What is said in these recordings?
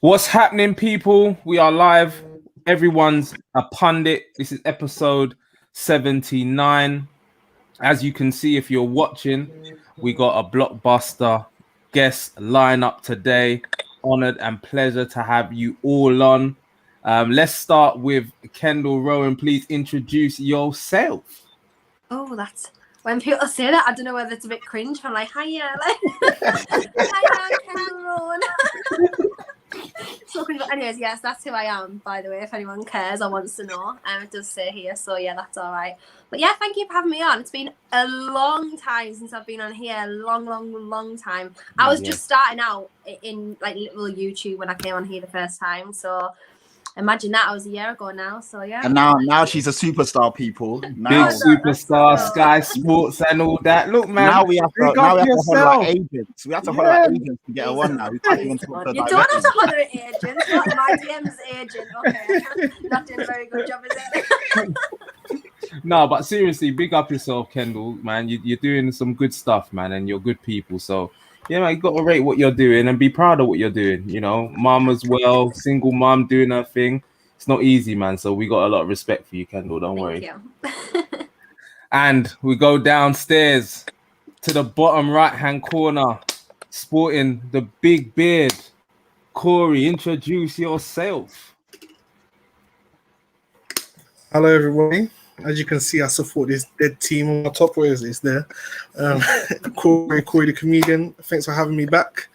What's happening, people? We are live. Everyone's a pundit. This is episode 79. As you can see, if you're watching, we got a blockbuster guest lineup today. Honored and pleasure to have you all on. Let's start with Kendall Rowan. Please introduce yourself. Oh, that's when people say that. I don't know whether it's a bit cringe. I'm like, hiya, hiya, Kendall Rowan. So, but anyways, yes, that's who I am. By the way, if anyone cares or wants to know, it does say here. So yeah, that's all right. But yeah, thank you for having me on. It's been a long time since I've been on here. Long time. I was just starting out in like little YouTube when I came on here the first time. So. Imagine that, I was a year ago now, so yeah. And now she's a superstar, people. Now, big superstar, Sky Sports and all that. Look, man. Now we have to hold our agents. We have to hold our agents to get her on now. You don't have to hold her agent. What, my DM's agent? Okay, not doing a very good job, is it? No, but seriously, big up yourself, Kendall, man. You're doing some good stuff, man, and you're good people. So, yeah, man, you got to rate what you're doing and be proud of what you're doing. You know, mom as well, single mom doing her thing. It's not easy, man. So we got a lot of respect for you, Kendall. Don't worry. And we go downstairs to the bottom right-hand corner, sporting the big beard. Corey, introduce yourself. Hello, everybody. As you can see, I support this dead team on my top. Where is this? There. Corey the comedian. Thanks for having me back.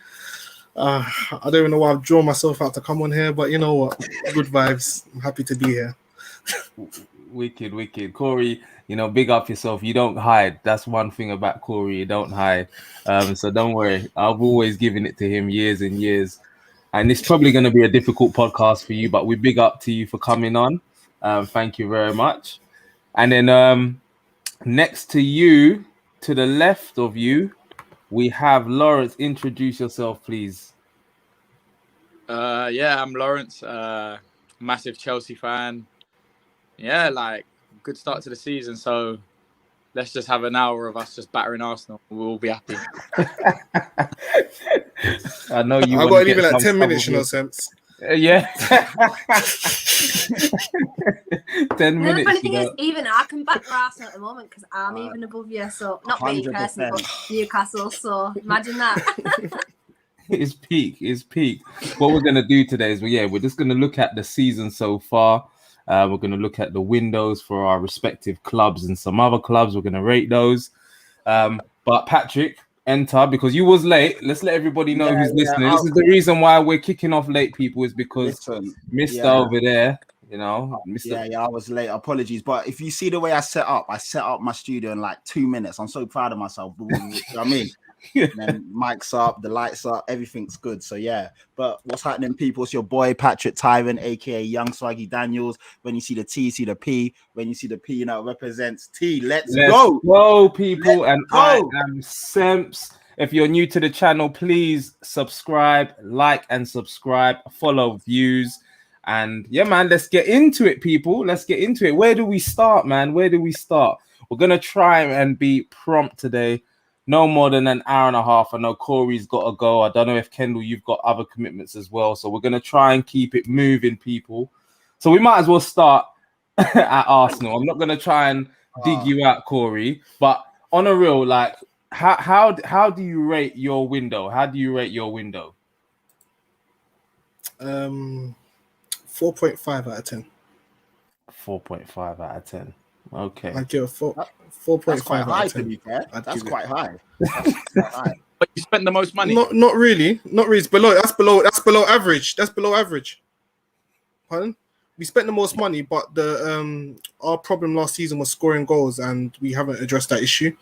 I don't even know why I've drawn myself out to come on here, but you know what? Good vibes. I'm happy to be here. Wicked. Corey, you know, big up yourself. You don't hide. That's one thing about Corey. You don't hide. So don't worry. I've always given it to him years and years. And it's probably going to be a difficult podcast for you, but we big up to you for coming on. Thank you very much. And then next to you, to the left of you, we have Lawrence. Introduce yourself, please. Yeah, I'm Lawrence. Massive Chelsea fan. Yeah, like good start to the season. So let's just have an hour of us just battering Arsenal. We'll all be happy. I know you. I've got to leave it like 10 minutes, you know, sense. Yeah. 10 minutes. The funny thing is, even I can back Arsenal at the moment because I'm even above you. So not me personally, but Newcastle. So imagine that. It's peak. What we're gonna do today is we're just gonna look at the season so far. We're gonna look at the windows for our respective clubs and some other clubs. We're gonna rate those. But Patrick, enter because you was late. Let's let everybody know who's listening. This is the reason why we're kicking off late, people, is because Mr. over there, you know. Mr. I was late. Apologies. But if you see the way I set up my studio in like 2 minutes. I'm so proud of myself. You know what I mean? And then mic's up, the lights up, everything's good. So yeah. But what's happening, people? It's your boy Patrick Tyron, aka Young Swaggy Daniels. When you see the T, see the P. When you see the P, you know, it represents T. Let's go, people. I am Semps. If you're new to the channel, please subscribe, like, and subscribe. Follow views. And yeah, man, let's get into it, people. Let's get into it. Where do we start, man? We're gonna try and be prompt today. No more than an hour and a half. I know Corey's got to go. I don't know if Kendall, you've got other commitments as well. So we're going to try and keep it moving, people. So we might as well start at Arsenal. I'm not going to try and dig you out, Corey. But on a real, like, how do you rate your window? 4.5 out of 10. 4.5 out of 10. Okay. I'd give a 4.5 out of 10. To be fair. That's quite high. But you spent the most money. Not really. It's below. That's below average. Pardon? We spent the most money, but our problem last season was scoring goals, and we haven't addressed that issue.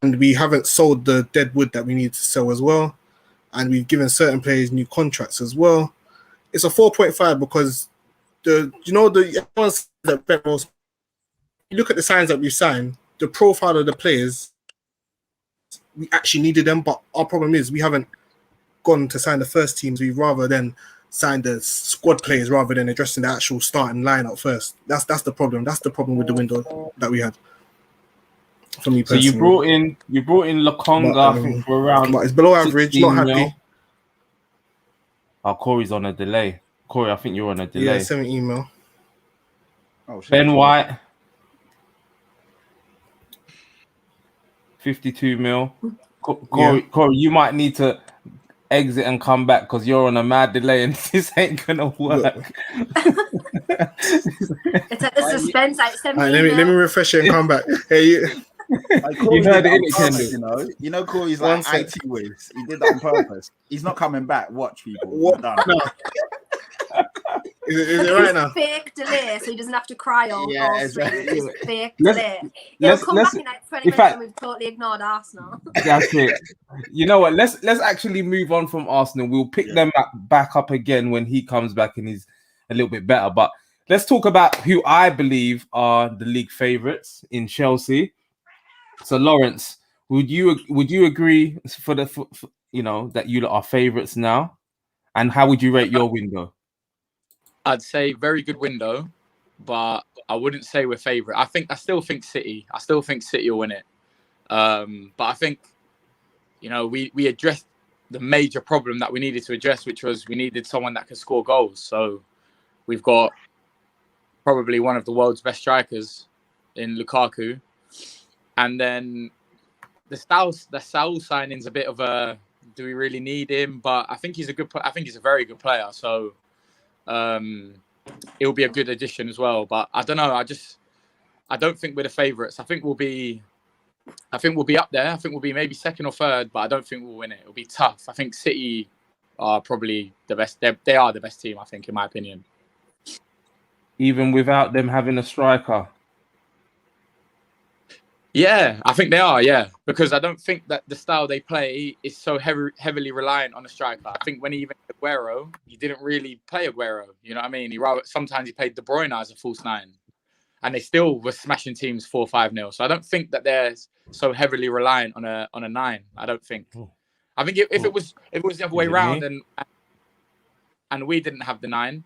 And we haven't sold the dead wood that we need to sell as well. And we've given certain players new contracts as well. It's a 4.5 because everyone says that most. You look at the signs that we've signed, the profile of the players, we actually needed them, but our problem is we haven't gone to sign the first teams. We've rather than signed the squad players rather than addressing the actual starting lineup first. That's the problem. That's the problem with the window that we had. For me personally. So you brought in Lokonga, I think, for around. But it's below average. Not happy. Oh, Corey's on a delay. Corey, I think you're on a delay. Yeah, send me an email. Oh, shit. Ben White, 52 mil. Corey, you might need to exit and come back because you're on a mad delay and this ain't gonna work. It's like the suspense. Like, Right, let me refresh it and come back. Hey, Like, You heard it, innit, purpose, Kendall? you know, Corey's like One IT whiz. He did that on purpose. He's not coming back. Watch, people. What? Done. No. Is it right now? Fake delay, so he doesn't have to cry all exactly. through. It's fake Let's- delay. He'll come let's- back in like 20 in minutes fact- and we've totally ignored Arsenal. That's it. You know what? Let's actually move on from Arsenal. We'll pick them back up again when he comes back and he's a little bit better. But let's talk about who I believe are the league favourites in Chelsea. So Lawrence, would you agree for that you lot are favourites now? And how would you rate your window? I'd say very good window, but I wouldn't say we're favourite. I still think City. I still think City will win it. But I think, we addressed the major problem that we needed to address, which was we needed someone that can score goals. So we've got probably one of the world's best strikers in Lukaku. And then the Saul signing's a bit of a, do we really need him? But I think he's a very good player. So it'll be a good addition as well. But I don't know. I don't think we're the favourites. I think we'll be up there. I think we'll be maybe second or third, but I don't think we'll win it. It'll be tough. I think City are probably the best. They are the best team, I think, in my opinion. Even without them having a striker. Yeah, I think they are, because I don't think that the style they play is so heavily reliant on a striker. I think when he even had Aguero, he didn't really play Aguero. You know what I mean? Sometimes he played De Bruyne as a false nine, and they still were smashing teams 4-5-0. So I don't think that they're so heavily reliant on a nine. I don't think. I think if it was the other way around and we didn't have the nine,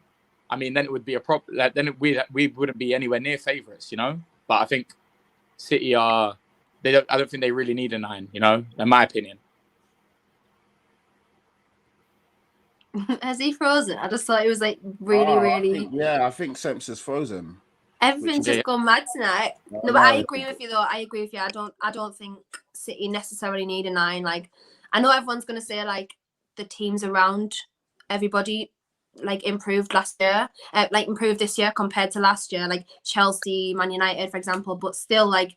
I mean, then it would be a problem. Then we wouldn't be anywhere near favourites, But I think City I don't think they really need a nine, in my opinion. Has he frozen? I just thought it was like really. I think Semps is frozen. Everything's just gone mad tonight. No, but I agree with you though. I don't think City necessarily need a nine. Like, I know everyone's gonna say like the teams around everybody like improved last year, improved this year compared to last year, like Chelsea, Man United, for example. But still, like,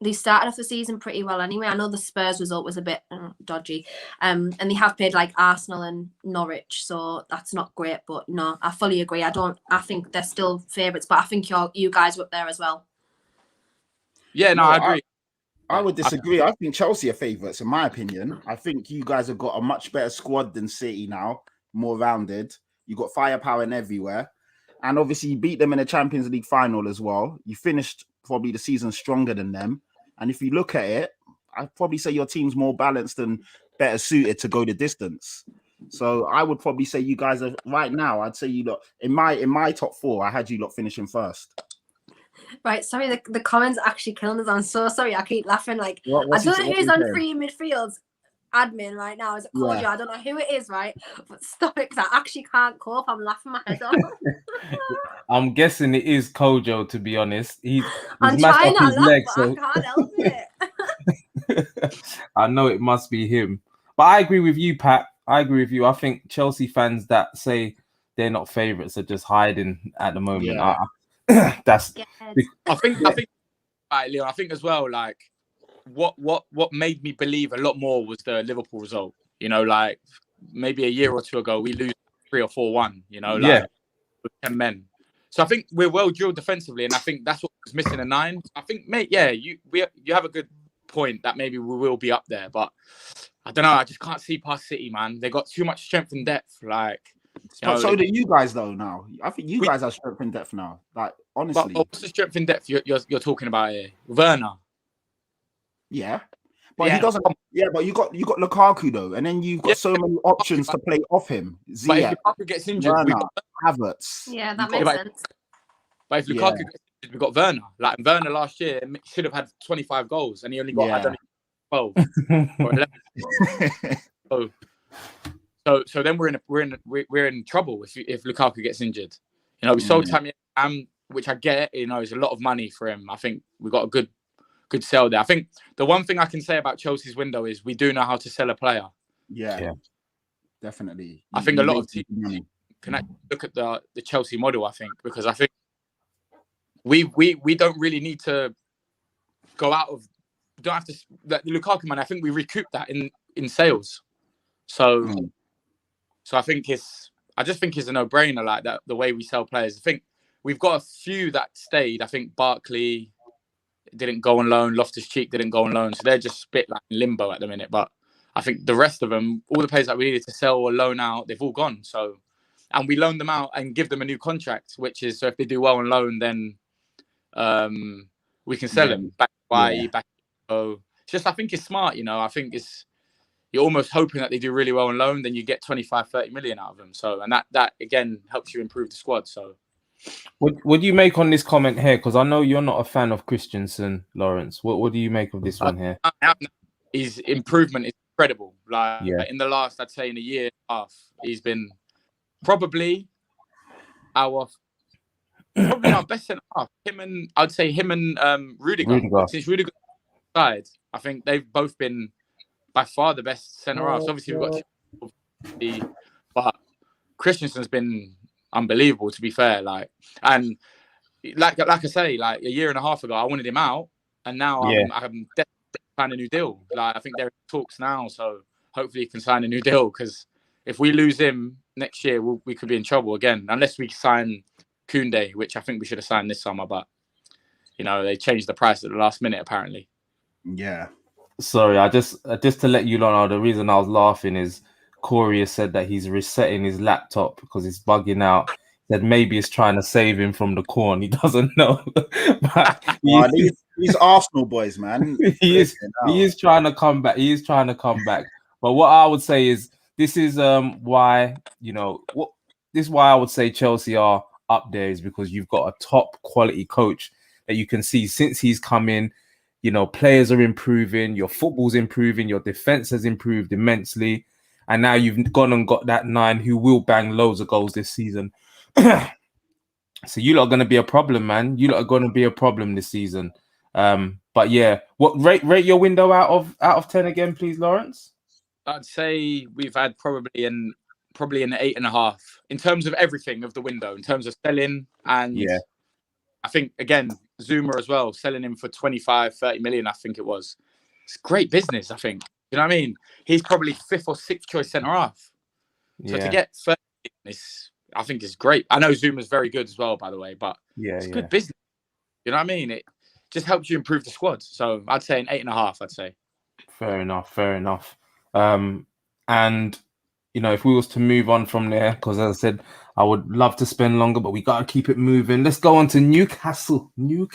they started off the season pretty well anyway. I know the Spurs result was a bit dodgy, and they have played like Arsenal and Norwich, so that's not great. But no, I fully agree. I think they're still favourites, but I think you guys were up there as well. Yeah, no, I agree. I would disagree. I think Chelsea are favourites, in my opinion. I think you guys have got a much better squad than City now, more rounded. You got firepower and everywhere. And obviously you beat them in the Champions League final as well. You finished probably the season stronger than them. And if you look at it, I'd probably say your team's more balanced and better suited to go the distance. So I would probably say you guys are right now. I'd say you lot in my top four, I had you lot finishing first. Right, sorry, the comments are actually killing us. I'm so sorry. I keep laughing. Like, I don't know who's on free midfields admin right now. Is it Kojo? I don't know who it is, right? But stop it, because I actually can't cope. I'm laughing my head off. I'm guessing it is Kojo, to be honest. I'm trying not to laugh, but I can't help it. I know it must be him. But I agree with you, Pat. I agree with you. I think Chelsea fans that say they're not favourites are just hiding at the moment. Yeah. That's. I think, right, Leon. I think as well, like what made me believe a lot more was the Liverpool result. Like maybe a year or two ago, we lose 3 or 4-1. With 10 men. So I think we're well drilled defensively, and I think that's what was missing a 9. I think, mate, you have a good point that maybe we will be up there, but I don't know. I just can't see past City, man. They got too much strength and depth. Like, so do you guys though? Now I think you guys have strength and depth now. Like, honestly, but what's the strength and depth you're talking about here? Werner. Yeah, but he doesn't. Yeah, but you got Lukaku though, and then you've got so many options to play off him. But Ziyech, if Lukaku gets injured, Werner, Havertz. Yeah, that makes sense. But if Lukaku gets injured, we've got Werner. Like, Werner last year should have had 25 goals, and he only got I don't know 12 or 11. So then we're in trouble if Lukaku gets injured. You know, we sold Tammy, which I get. You know, is a lot of money for him. I think we got a good sell there. I think the one thing I can say about Chelsea's window is we do know how to sell a player. Yeah. Definitely. I think a lot of teams can actually look at the Chelsea model. I think because I think we don't really need to go out of. We don't have to that Lukaku money. I think we recoup that in sales. So I think I just think it's a no-brainer like that. The way we sell players. I think we've got a few that stayed. I think Barkley didn't go on loan. Loftus-Cheek didn't go on loan. So they're just spit like in limbo at the minute. But I think the rest of them, all the players that we needed to sell or loan out, they've all gone. So, and we loan them out and give them a new contract, which is so if they do well on loan, then we can sell them back to back. So it's just I think it's smart. You know, I think you're almost hoping that they do really well on loan, then you get 25-30 million out of them. So and that again helps you improve the squad. So. What do you make on this comment here? Because I know you're not a fan of Christensen, Lawrence. What do you make of this one here? His improvement is incredible. Like in the last, I'd say in a year and a half, he's been probably our best centre half. I'd say him and Rudiger. Since Rudiger side, I think they've both been by far the best centre halves. Obviously, we've got but Christensen's been unbelievable, to be fair. Like I say, like a year and a half ago, I wanted him out, and now I'm definitely sign a new deal. Like I think there are talks now, so hopefully he can sign a new deal. Because if we lose him next year, we could be in trouble again, unless we sign Koundé, which I think we should have signed this summer. But you know, they changed the price at the last minute, apparently. Yeah. Sorry, I just to let you know, the reason I was laughing is Corey has said that he's resetting his laptop because it's bugging out. That maybe it's trying to save him from the corn. He doesn't know. But these Arsenal boys, man. He is trying to come back. He is trying to come back. But what I would say is this is why, you know, this is why I would say Chelsea are up there is because you've got a top quality coach that you can see since he's come in. You know, players are improving, your football's improving, your defense has improved immensely. And now you've gone and got that 9 who will bang loads of goals this season. So you lot are going to be a problem, man. You lot are going to be a problem this season. But yeah, what rate your window out of 10 again, please, Lawrence? I'd say we've had probably an 8.5 in terms of everything of the window, in terms of selling and I think again Zuma as well, selling him for 25-30 million. I think it was. It's great business. I think. You know what I mean? He's probably 5th or 6th choice centre half. So to get 30 I think it's great. I know Zuma's very good as well, by the way, but it's good business. You know what I mean? It just helps you improve the squad. So I'd say an 8.5, I'd say. Fair enough. And, you know, if we was to move on from there, because as I said, I would love to spend longer, but we got to keep it moving. Let's go on to Newcastle. Do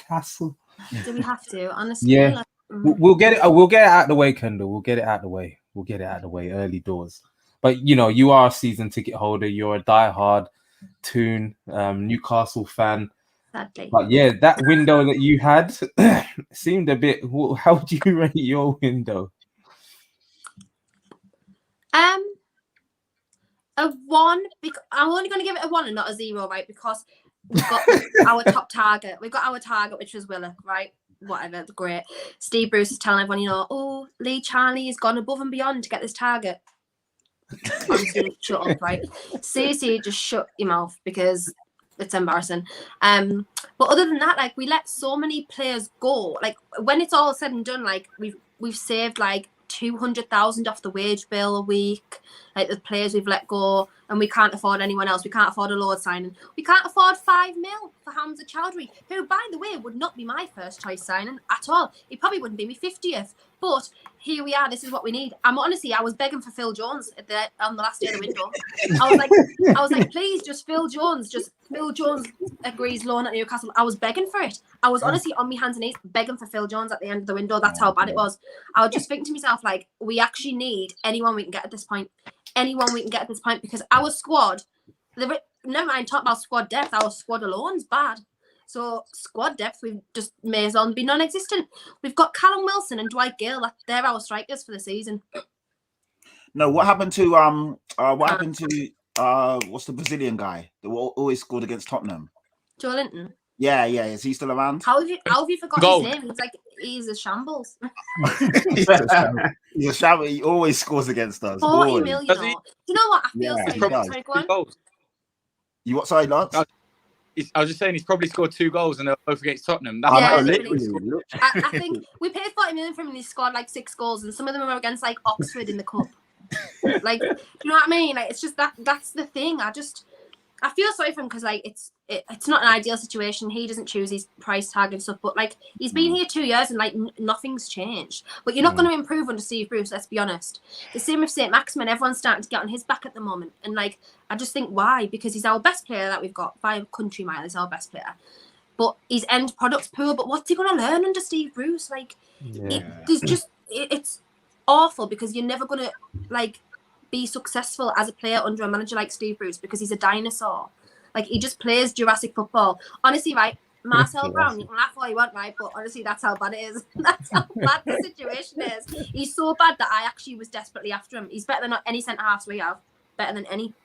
we have to? Honestly? Yeah. We'll get it out of the way, Kendall. We'll get it out of the way early doors. But, you know, you are a season ticket holder. You're a diehard Toon Newcastle fan. Sadly. But, yeah, that window that you had seemed a bit... How would you rate your window? A 1. I'm only going to give it a 1 and not a 0, right? Because we've got our top target. We've got our target, which was Willock, right? Whatever, great. Steve Bruce is telling everyone, you know, Lee Charlie has gone above and beyond to get this target. Honestly, shut up, right? Seriously, just shut your mouth because it's embarrassing. But other than that, like we let so many players go. Like when it's all said and done, like we've saved like 200,000 off the wage bill a week. Like the players we've let go, and we can't afford anyone else. We can't afford a Lord signing. We can't afford 5 mil for Hamza Chowdhury, who, by the way, would not be my first choice signing at all. He probably wouldn't be my 50th. But here we are. This is what we need. I was begging for Phil Jones on the last day of the window. I was like, please, just Phil Jones. Just Phil Jones agrees loan at Newcastle. I was begging for it. I was honestly on my hands and knees begging for Phil Jones at the end of the window. That's how bad it was. I would just think to myself, like, we actually need anyone we can get at this point. Because our squad, never mind talking about squad depth, our squad alone is bad. So squad depth, we've just may as well be non-existent. We've got Callum Wilson and Dwight Gale. They're our strikers for the season. No, what happened to what's the Brazilian guy that always scored against Tottenham? Joe Linton. Yeah, is he still around? How have you forgotten his name? He's a shambles. He's a shambles. He always scores against us. 40 million. Do you know what? I feel sorry, go on. Goals. You what? Sorry, Lance? I was just saying he's probably scored 2 goals and they're both against Tottenham. Literally. I think we paid 40 million for him and he scored like 6 goals and some of them were against like Oxford in the cup. Like, you know what I mean? Like, it's just that's the thing. I feel sorry for him because like it's not an ideal situation. He doesn't choose his price tag and stuff, but like he's been here 2 years and like nothing's changed. But you're not going to improve under Steve Bruce. Let's be honest. The same with St. Maximin. Everyone's starting to get on his back at the moment, and like I just think why? Because he's our best player that we've got by a country mile. He's our best player, but his end product's poor. But what's he going to learn under Steve Bruce? Like it's awful because you're never going to like be successful as a player under a manager like Steve Bruce because he's a dinosaur. Like he just plays Jurassic football. Honestly, right, Marcel Brown, you can laugh all you want, right? But honestly, that's how bad it is. That's how bad the situation is. He's so bad that I actually was desperately after him. He's better than any centre halves we have. Better than any.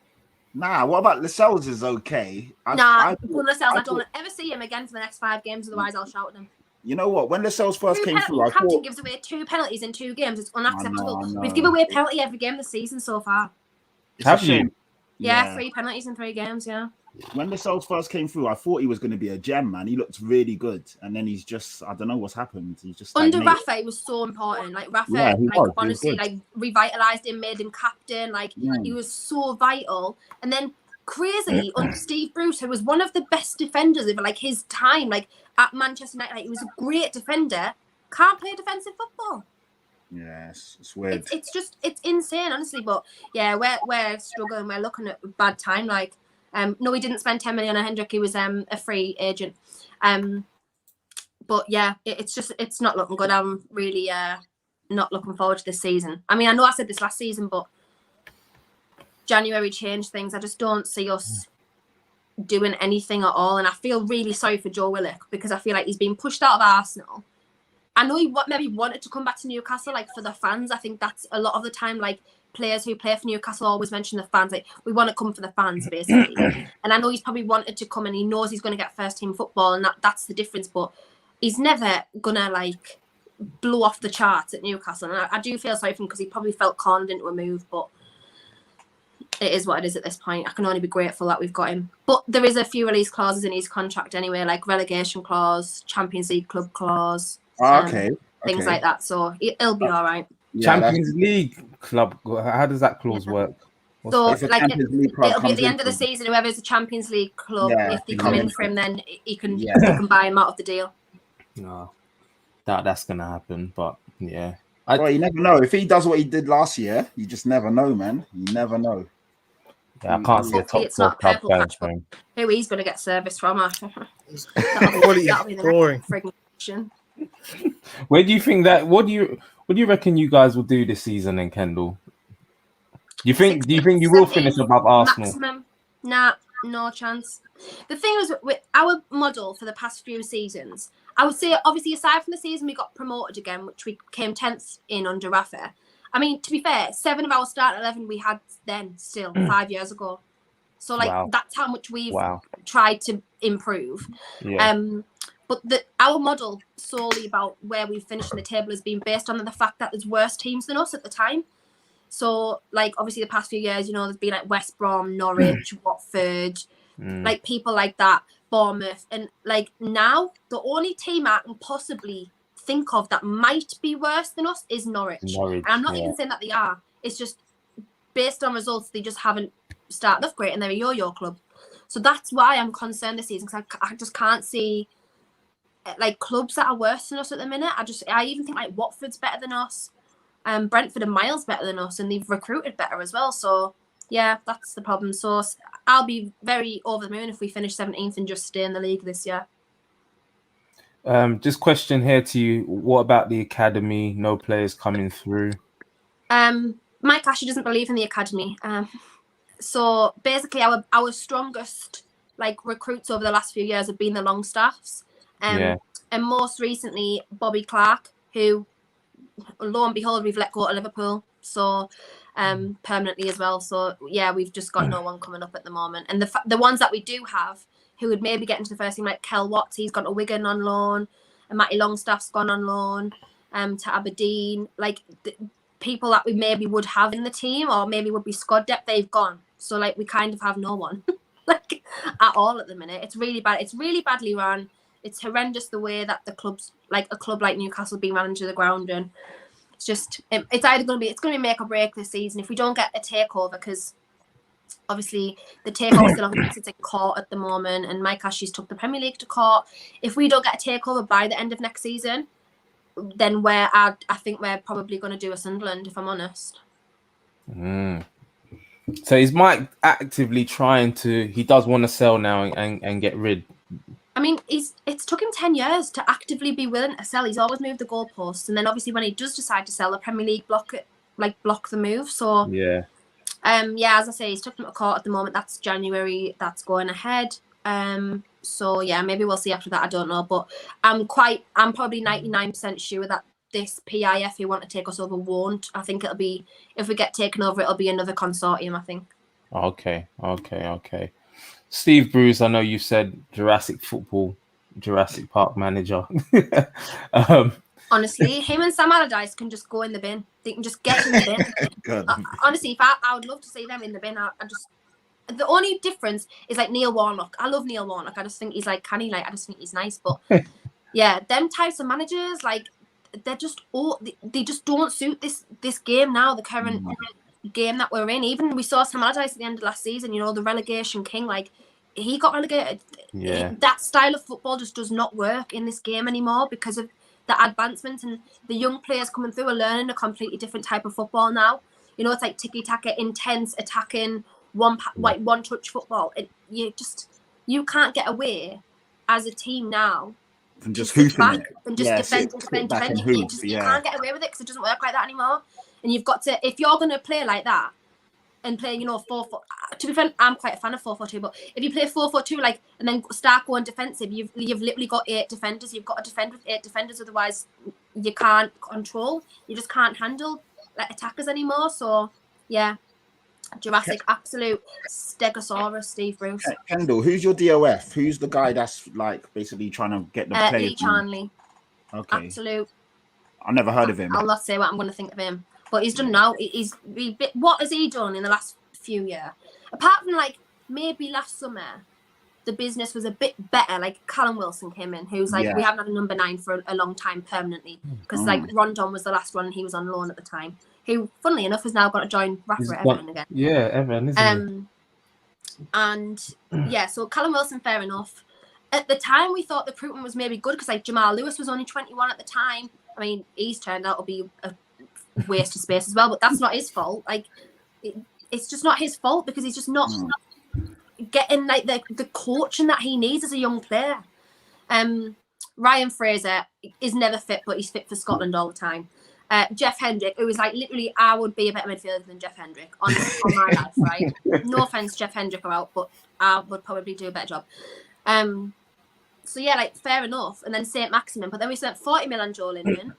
Nah, what about Lascelles is okay. Lascelles, I don't ever see him again for the next 5 games, otherwise I'll shout at him. You know what? When Lascelles first came through, I Captain thought gives away 2 penalties in 2 games. It's unacceptable. We've given away a penalty every game this season so far. Have you? Yeah, 3 penalties in 3 games. Yeah. When Lascelles first came through, I thought he was going to be a gem, man. He looked really good, and then he's just—I don't know what's happened. He's just under Rafa. He was so important. Like Rafa, honestly, like revitalized him, made him captain. Like he was so vital. And then crazily under Steve Bruce, who was one of the best defenders of like his time, like at Manchester United, like, he was a great defender. Can't play defensive football. Yes, it's weird. It's insane, honestly. But yeah, we're struggling. We're looking at a bad time. Like, no, we didn't spend 10 million on Hendrick. He was a free agent. But yeah, it's not looking good. I'm really not looking forward to this season. I mean, I know I said this last season, but January changed things. I just don't see us doing anything at all. And I feel really sorry for Joe Willock because I feel like he's been pushed out of Arsenal. I know he maybe wanted to come back to Newcastle, like for the fans. I think that's a lot of the time, like players who play for Newcastle always mention the fans. Like, we want to come for the fans, basically. And I know he's probably wanted to come and he knows he's going to get first team football and that's the difference. But he's never going to like blow off the charts at Newcastle. And I do feel sorry for him because he probably felt cornered into a move. But it is what it is at this point. I can only be grateful that we've got him. But there is a few release clauses in his contract anyway, like relegation clause, Champions League club clause. Things like that. So it'll be all right. Champions League club. How does that clause work? So like it'll be at the end of the season. Whoever's the Champions League club, if they come in for him, then he can buy him out of the deal. No, that's gonna happen. But yeah, well, you never know. If he does what he did last year, you just never know, man. You never know. Yeah, I can't see a top 4 club going for him. Who he's going to get service from? That'll be the next frigging question. Where do you think that? What do you reckon you guys will do this season in Kendall? Do you think you will finish above Arsenal? Maximum? Nah, no chance. The thing is, with our model for the past few seasons, I would say obviously aside from the season we got promoted again, which we came 10th in under Rafa. I mean, to be fair, 7 of our start 11 we had then still 5 years ago. So like that's how much we've tried to improve. Yeah. But our model solely about where we finished in the table has been based on the fact that there's worse teams than us at the time. So, like, obviously the past few years, you know, there's been like West Brom, Norwich, Watford, like people like that, Bournemouth. And like now, the only team I can possibly think of that might be worse than us is Norwich. And I'm not even saying that they are. It's just based on results, they just haven't started off great and they're a yo-yo club. So that's why I'm concerned this season because I just can't see like clubs that are worse than us at the minute. I even think like Watford's better than us, Brentford and Miles better than us, and they've recruited better as well. So yeah, that's the problem. So I'll be very over the moon if we finish 17th and just stay in the league this year. Just question here to you: what about the academy? No players coming through. Mike Ashley doesn't believe in the academy. So basically, our strongest like recruits over the last few years have been the Longstaffs. And most recently, Bobby Clark, who, lo and behold, we've let go to Liverpool. So permanently as well. So yeah, we've just got no one coming up at the moment. And the ones that we do have who would maybe get into the first team, like Kel Watts, he's gone to Wigan on loan, and Matty Longstaff's gone on loan to Aberdeen. Like people that we maybe would have in the team or maybe would be squad depth, they've gone. So like we kind of have no one like at all at the minute. It's really bad. It's really badly run. It's horrendous the way that the club's, like a club like Newcastle, being run into the ground, and it's just it's either going to be make or break this season if we don't get a takeover, because obviously the takeover still it's in court at the moment, and Mike Ashley's took the Premier League to court. If we don't get a takeover by the end of next season, then I think we're probably going to do a Sunderland, if I'm honest. So is Mike actively trying to? He does want to sell now and get rid. I mean, it's took him 10 years to actively be willing to sell. He's always moved the goalposts, and then obviously when he does decide to sell, the Premier League block the move. So yeah, as I say, he's took them to court at the moment. That's January. That's going ahead. So yeah, maybe we'll see after that. I don't know, but I'm probably 99% sure that this PIF who want to take us over won't. I think it'll be, if we get taken over, it'll be another consortium, I think. Okay. Steve Bruce, I know you said Jurassic Park manager. Honestly, him and Sam Allardyce can just go in the bin. They can just get in the bin. Honestly, if I would love to see them in the bin. The only difference is like Neil Warnock. I love Neil Warnock. I just think he's like canny. Like I just think he's nice. But yeah, them types of managers, like they're just they just don't suit this game now. The current game that we're in. Even we saw Sam Allardyce at the end of last season. You know, the relegation king. Like he got relegated. Yeah. That style of football just does not work in this game anymore because of the advancements, and the young players coming through are learning a completely different type of football now. You know, it's like tiki-taka, intense, attacking, one-touch football. You can't get away as a team now from just hooping and just defend. You can't get away with it because it doesn't work like that anymore. And you've got to, if you're going to play like that and play, 4-4. To be fair, I'm quite a fan of 4-4-2, but if you play 4-4-2, like, and then start going defensive, you've literally got 8 defenders. You've got to defend with 8 defenders, otherwise you can't control. You just can't handle like attackers anymore. So yeah, Jurassic, absolute Stegosaurus, Steve Bruce. Kendall, who's your DOF? Who's the guy that's like basically trying to get the players? Lee Charnley. Okay. Absolute. I've never heard of him. I'll not say what I'm going to think of him, but he's done now. What has he done in the last few years? Apart from like maybe last summer, the business was a bit better. Like Callum Wilson came in, who's like we haven't had a number 9 for a long time permanently, because like Rondon was the last one and he was on loan at the time. Who, funnily enough, has now got to join Rafa at Everton again. Yeah, Everton, isn't he? And yeah, so Callum Wilson, fair enough. At the time, we thought the recruitment was maybe good because like Jamal Lewis was only 21 at the time. I mean, he's turned out to be a waste of space as well, but that's not his fault. Like, it's just not his fault because he's just not getting like the coaching that he needs as a young player. Ryan Fraser is never fit, but he's fit for Scotland all the time. Jeff Hendrick, who was like literally, I would be a better midfielder than Jeff Hendrick on my life, right? No offense, Jeff Hendrick are out, but I would probably do a better job. So yeah, like fair enough. And then St. Maximin, but then we spent 40 mil on Joe Linton.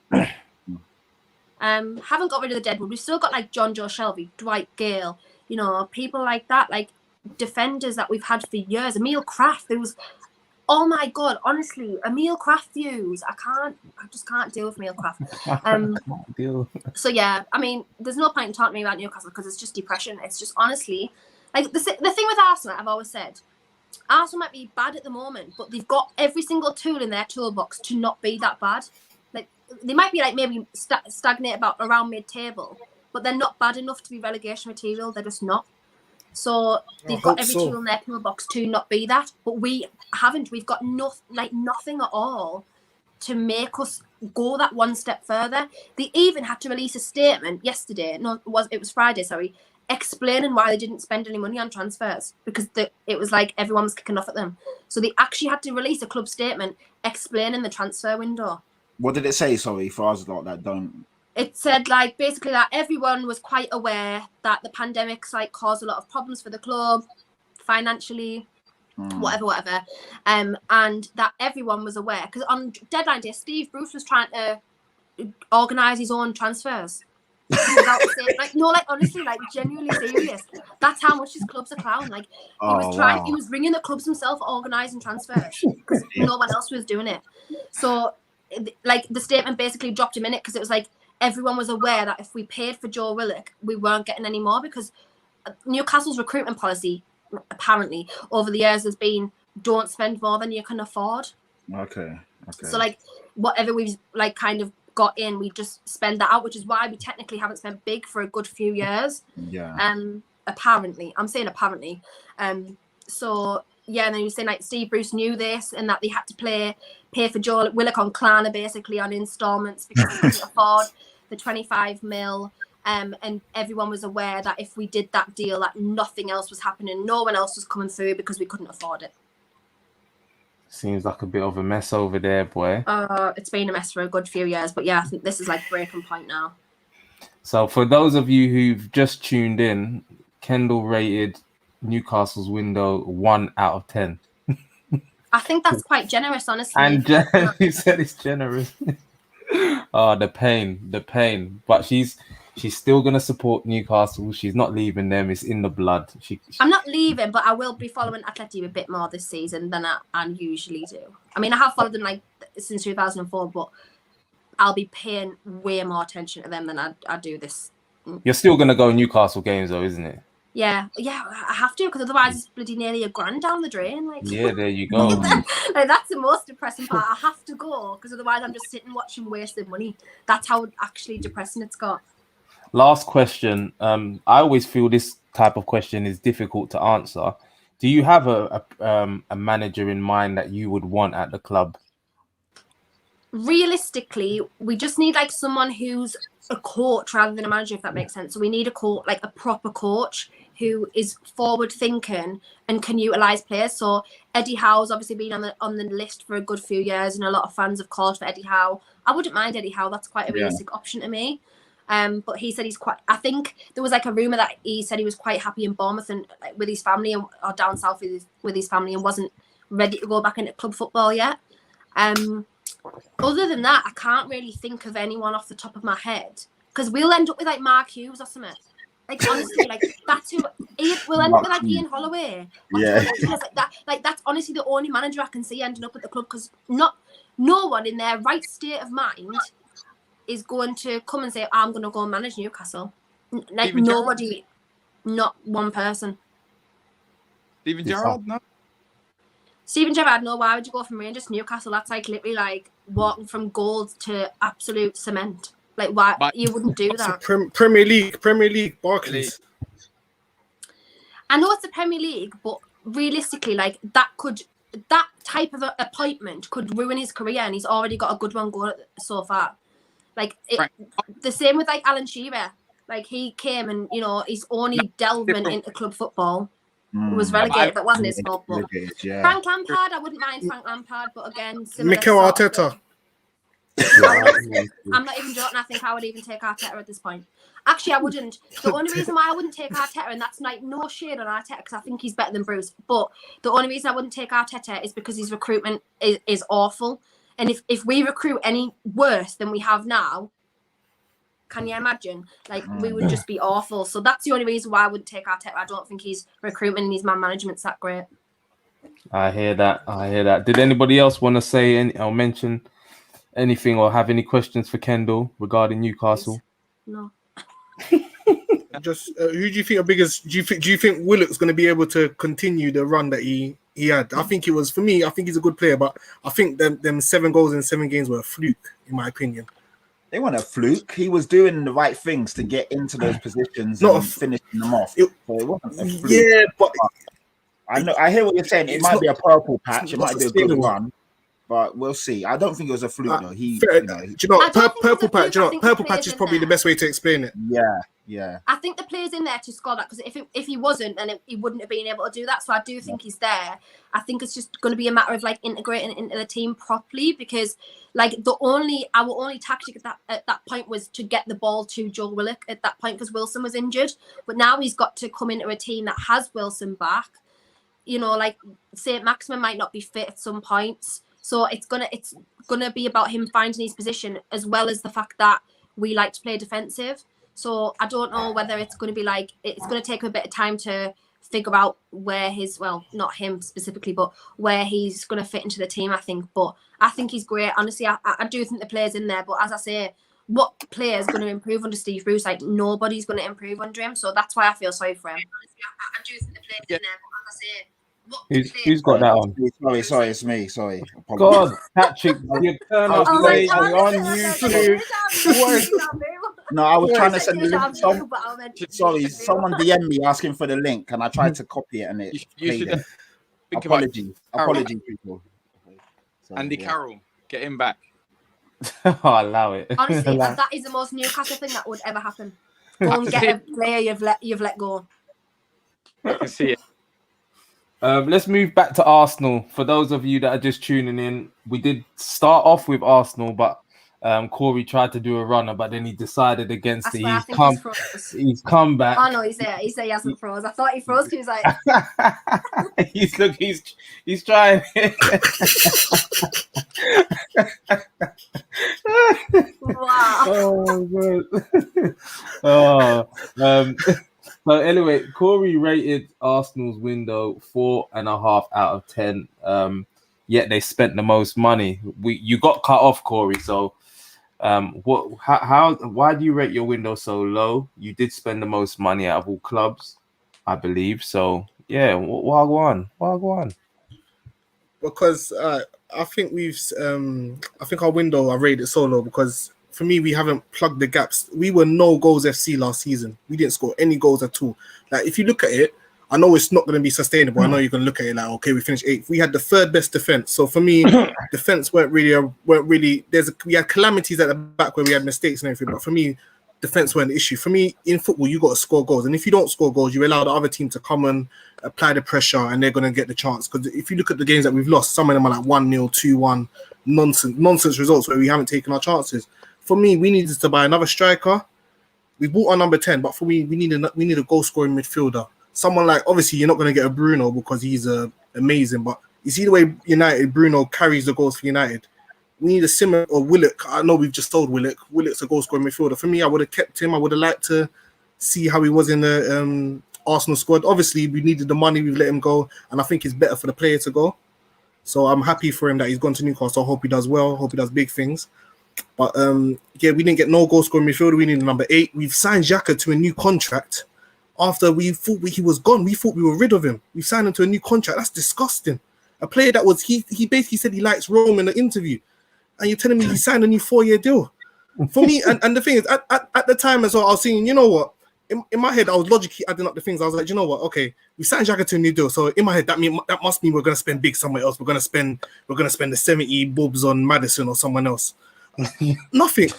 Haven't got rid of the deadwood. We've still got like John Joe Shelby, Dwight Gale, people like that, like defenders that we've had for years. Emil Kraft, there was. Oh my God! Honestly, Emil Kraft views. I just can't deal with Emil Kraft. So yeah, I mean, there's no point in talking to me about Newcastle because it's just depression. It's just honestly, like the thing with Arsenal. I've always said, Arsenal might be bad at the moment, but they've got every single tool in their toolbox to not be that bad. Like they might be like maybe stagnate about around mid-table, but they're not bad enough to be relegation material. They're just not. So they've got every tool in their toolbox to not be that, but we haven't. We've got nothing at all to make us go that one step further. They even had to release a statement yesterday. No, it was Friday. Sorry, explaining why they didn't spend any money on transfers because it was like everyone was kicking off at them. So they actually had to release a club statement explaining the transfer window. What did it say? Sorry, for us lot that don't. It said like basically that everyone was quite aware that the pandemic's like caused a lot of problems for the club financially, whatever. And that everyone was aware because on deadline day, Steve Bruce was trying to organise his own transfers. without saying, like, no, like, honestly, like, genuinely serious. That's how much his club's a clown. Like, he was ringing the clubs himself, organising transfers because no one else was doing it. So, like, the statement basically dropped him in it because it was like everyone was aware that if we paid for Joe Willock, we weren't getting any more because Newcastle's recruitment policy, apparently, over the years has been don't spend more than you can afford. Okay. So, like, whatever we've, like, kind of got in, we just spend that out, which is why we technically haven't spent big for a good few years. Yeah. Apparently. I'm saying apparently. So, yeah, and then you were saying, like, Steve Bruce knew this and that they had to pay for Joe Willock on Klarna, basically, on instalments because they couldn't afford the 25 mil. And everyone was aware that if we did that deal, that nothing else was happening. No one else was coming through because we couldn't afford it. Seems like a bit of a mess over there, boy. It's been a mess for a good few years, but yeah, I think this is like breaking point now. So for those of you who've just tuned in, Kendall rated Newcastle's window 1 out of 10. I think that's quite generous, honestly. And he said it's generous. Oh, the pain. But she's still gonna support Newcastle. She's not leaving them. It's in the blood. I'm not leaving, but I will be following Atleti a bit more this season than I usually do. I mean, I have followed them like since 2004, but I'll be paying way more attention to them than I do this. You're still gonna go Newcastle games, though, isn't it? Yeah, I have to because otherwise it's bloody nearly $1,000 down the drain. Like, yeah, there you go. Like, that's the most depressing part. I have to go because otherwise I'm just sitting watching wasted money. That's how actually depressing it's got. Last question. I always feel this type of question is difficult to answer. Do you have a manager in mind that you would want at the club? Realistically, we just need like someone who's a coach rather than a manager, if that makes sense. So we need a coach, like a proper coach who is forward thinking and can utilize players. So Eddie Howe's obviously been on the list for a good few years, and a lot of fans have called for Eddie Howe. I wouldn't mind Eddie Howe. That's quite a realistic option to me. But he said I think there was like a rumor that he said he was quite happy in Bournemouth and like, with his family or down south with his family and wasn't ready to go back into club football yet. Other than that, I can't really think of anyone off the top of my head because we'll end up with like Mark Hughes or something. Like honestly, like that's who we'll end up with like Ian Holloway. Like that's honestly the only manager I can see ending up at the club because no one in their right state of mind is going to come and say, I'm going to go and manage Newcastle. Like Steven nobody, Gerrard? Not one person. Steven Gerrard, no? Steven Gerrard, no. Why would you go from Rangers to Newcastle? That's like literally like walking from gold to absolute cement. Like why you wouldn't do that? Premier League, Barclays. I know it's the Premier League, but realistically, like that type of appointment could ruin his career, and he's already got a good one going so far. Like the same with like Alan Shearer. Like he came and he's only delving into club football. Was relegated, but wasn't his fault. But Frank Lampard, I wouldn't mind Frank Lampard, but again, Mikel Arteta. I'm not even joking. I think I would even take Arteta at this point. Actually, I wouldn't. The only reason why I wouldn't take Arteta, and that's like no shade on Arteta, because I think he's better than Bruce. But the only reason I wouldn't take Arteta is because his recruitment is awful. And if we recruit any worse than we have now, can you imagine? Like, we would just be awful. So that's the only reason why I wouldn't take Arteta. I don't think his recruitment and his man management's that great. I hear that. Did anybody else want to say or mention anything or have any questions for Kendall regarding Newcastle? No. Just who do you think are biggest? Do you think Willock's going to be able to continue the run that he had? I think I think he's a good player, but I think them 7 goals in 7 games were a fluke, in my opinion. They weren't a fluke. He was doing the right things to get into those positions and finishing them off. It wasn't a fluke. Yeah, but I hear what you're saying. It might be a purple patch. It might be a good run, but we'll see. I don't think it was a fluke though. Purple patch. Purple patch is probably the best way to explain it. Yeah. I think the player's in there to score that because if he wasn't, then he wouldn't have been able to do that. So I do think he's there. I think it's just going to be a matter of like integrating into the team properly because like our only tactic at that point was to get the ball to Joe Willock at that point because Wilson was injured. But now he's got to come into a team that has Wilson back. Like St. Maximin might not be fit at some points. So it's gonna be about him finding his position as well as the fact that we like to play defensive. So I don't know whether it's going to be like, it's going to take him a bit of time to figure out where his, well, not him specifically, but where he's going to fit into the team, I think. But I think he's great. Honestly, I do think the players in there. But as I say, what player is going to improve under Steve Bruce? Like, nobody's going to improve under him. So that's why I feel sorry for him. Honestly, I do think the players in there. But as I say, who's got that on? Sorry, it's me. Sorry. God, Patrick, you turn up late on YouTube. No, I was trying to send the link. Sorry, someone DM me asking for the link, and I tried to copy it, and it. You should think apologies, people. So, Andy Carroll, get him back. I'll allow it. Honestly, that is the most Newcastle thing that would ever happen. Go and get a player you've let go. I can see it. Let's move back to Arsenal. For those of you that are just tuning in, we did start off with Arsenal, but Corey tried to do a runner, but then he decided against it. He's come back. Oh no, he said he hasn't froze. I thought he froze because he was like he's trying. Wow. So anyway, Corey rated Arsenal's window 4.5 out of 10. Yet they spent the most money. You got cut off, Corey. So why do you rate your window so low? You did spend the most money out of all clubs, I believe. So yeah, why go on? Because I think our window I rated so low because for me we haven't plugged the gaps. We were no goals FC last season. We didn't score any goals at all. Like if you look at it, I know it's not going to be sustainable. I know you're going to look at it like, okay, we finished 8th. We had the 3rd best defense. So for me, defense weren't really. We had calamities at the back where we had mistakes and everything. But for me, defense weren't the issue. For me, in football, you got to score goals. And if you don't score goals, you allow the other team to come and apply the pressure, and they're going to get the chance. Because if you look at the games that we've lost, some of them are like 1-0, 2-1, nonsense results where we haven't taken our chances. For me, we needed to buy another striker. We bought our number 10, but for me, we need a goal scoring midfielder. Someone like, obviously, you're not going to get a Bruno because he's amazing, but you see the way Bruno carries the goals for United. We need a similar, or Willock. I know we've just sold Willock. Willock's a goal scoring midfielder. For me, I would have kept him. I would have liked to see how he was in the Arsenal squad. Obviously, we needed the money. We've let him go, and I think it's better for the player to go. So I'm happy for him that he's gone to Newcastle. I hope he does well. Hope he does big things. But yeah, we didn't get no goal scoring midfielder. We need a number 8. We've signed Xhaka to a new contract. After we thought he was gone, we thought we were rid of him. We signed him to a new contract. That's disgusting. A player that was he basically said he likes Rome in the interview, and you're telling me he signed a new 4-year deal. For me, and the thing is, at the time as well, I was thinking, you know what? In my head, I was logically adding up the things. I was like, you know what? Okay, we signed Xhaka to a new deal. So in my head, that must mean we're going to spend big somewhere else. We're going to spend the 70 bobs on Maddison or someone else. Nothing.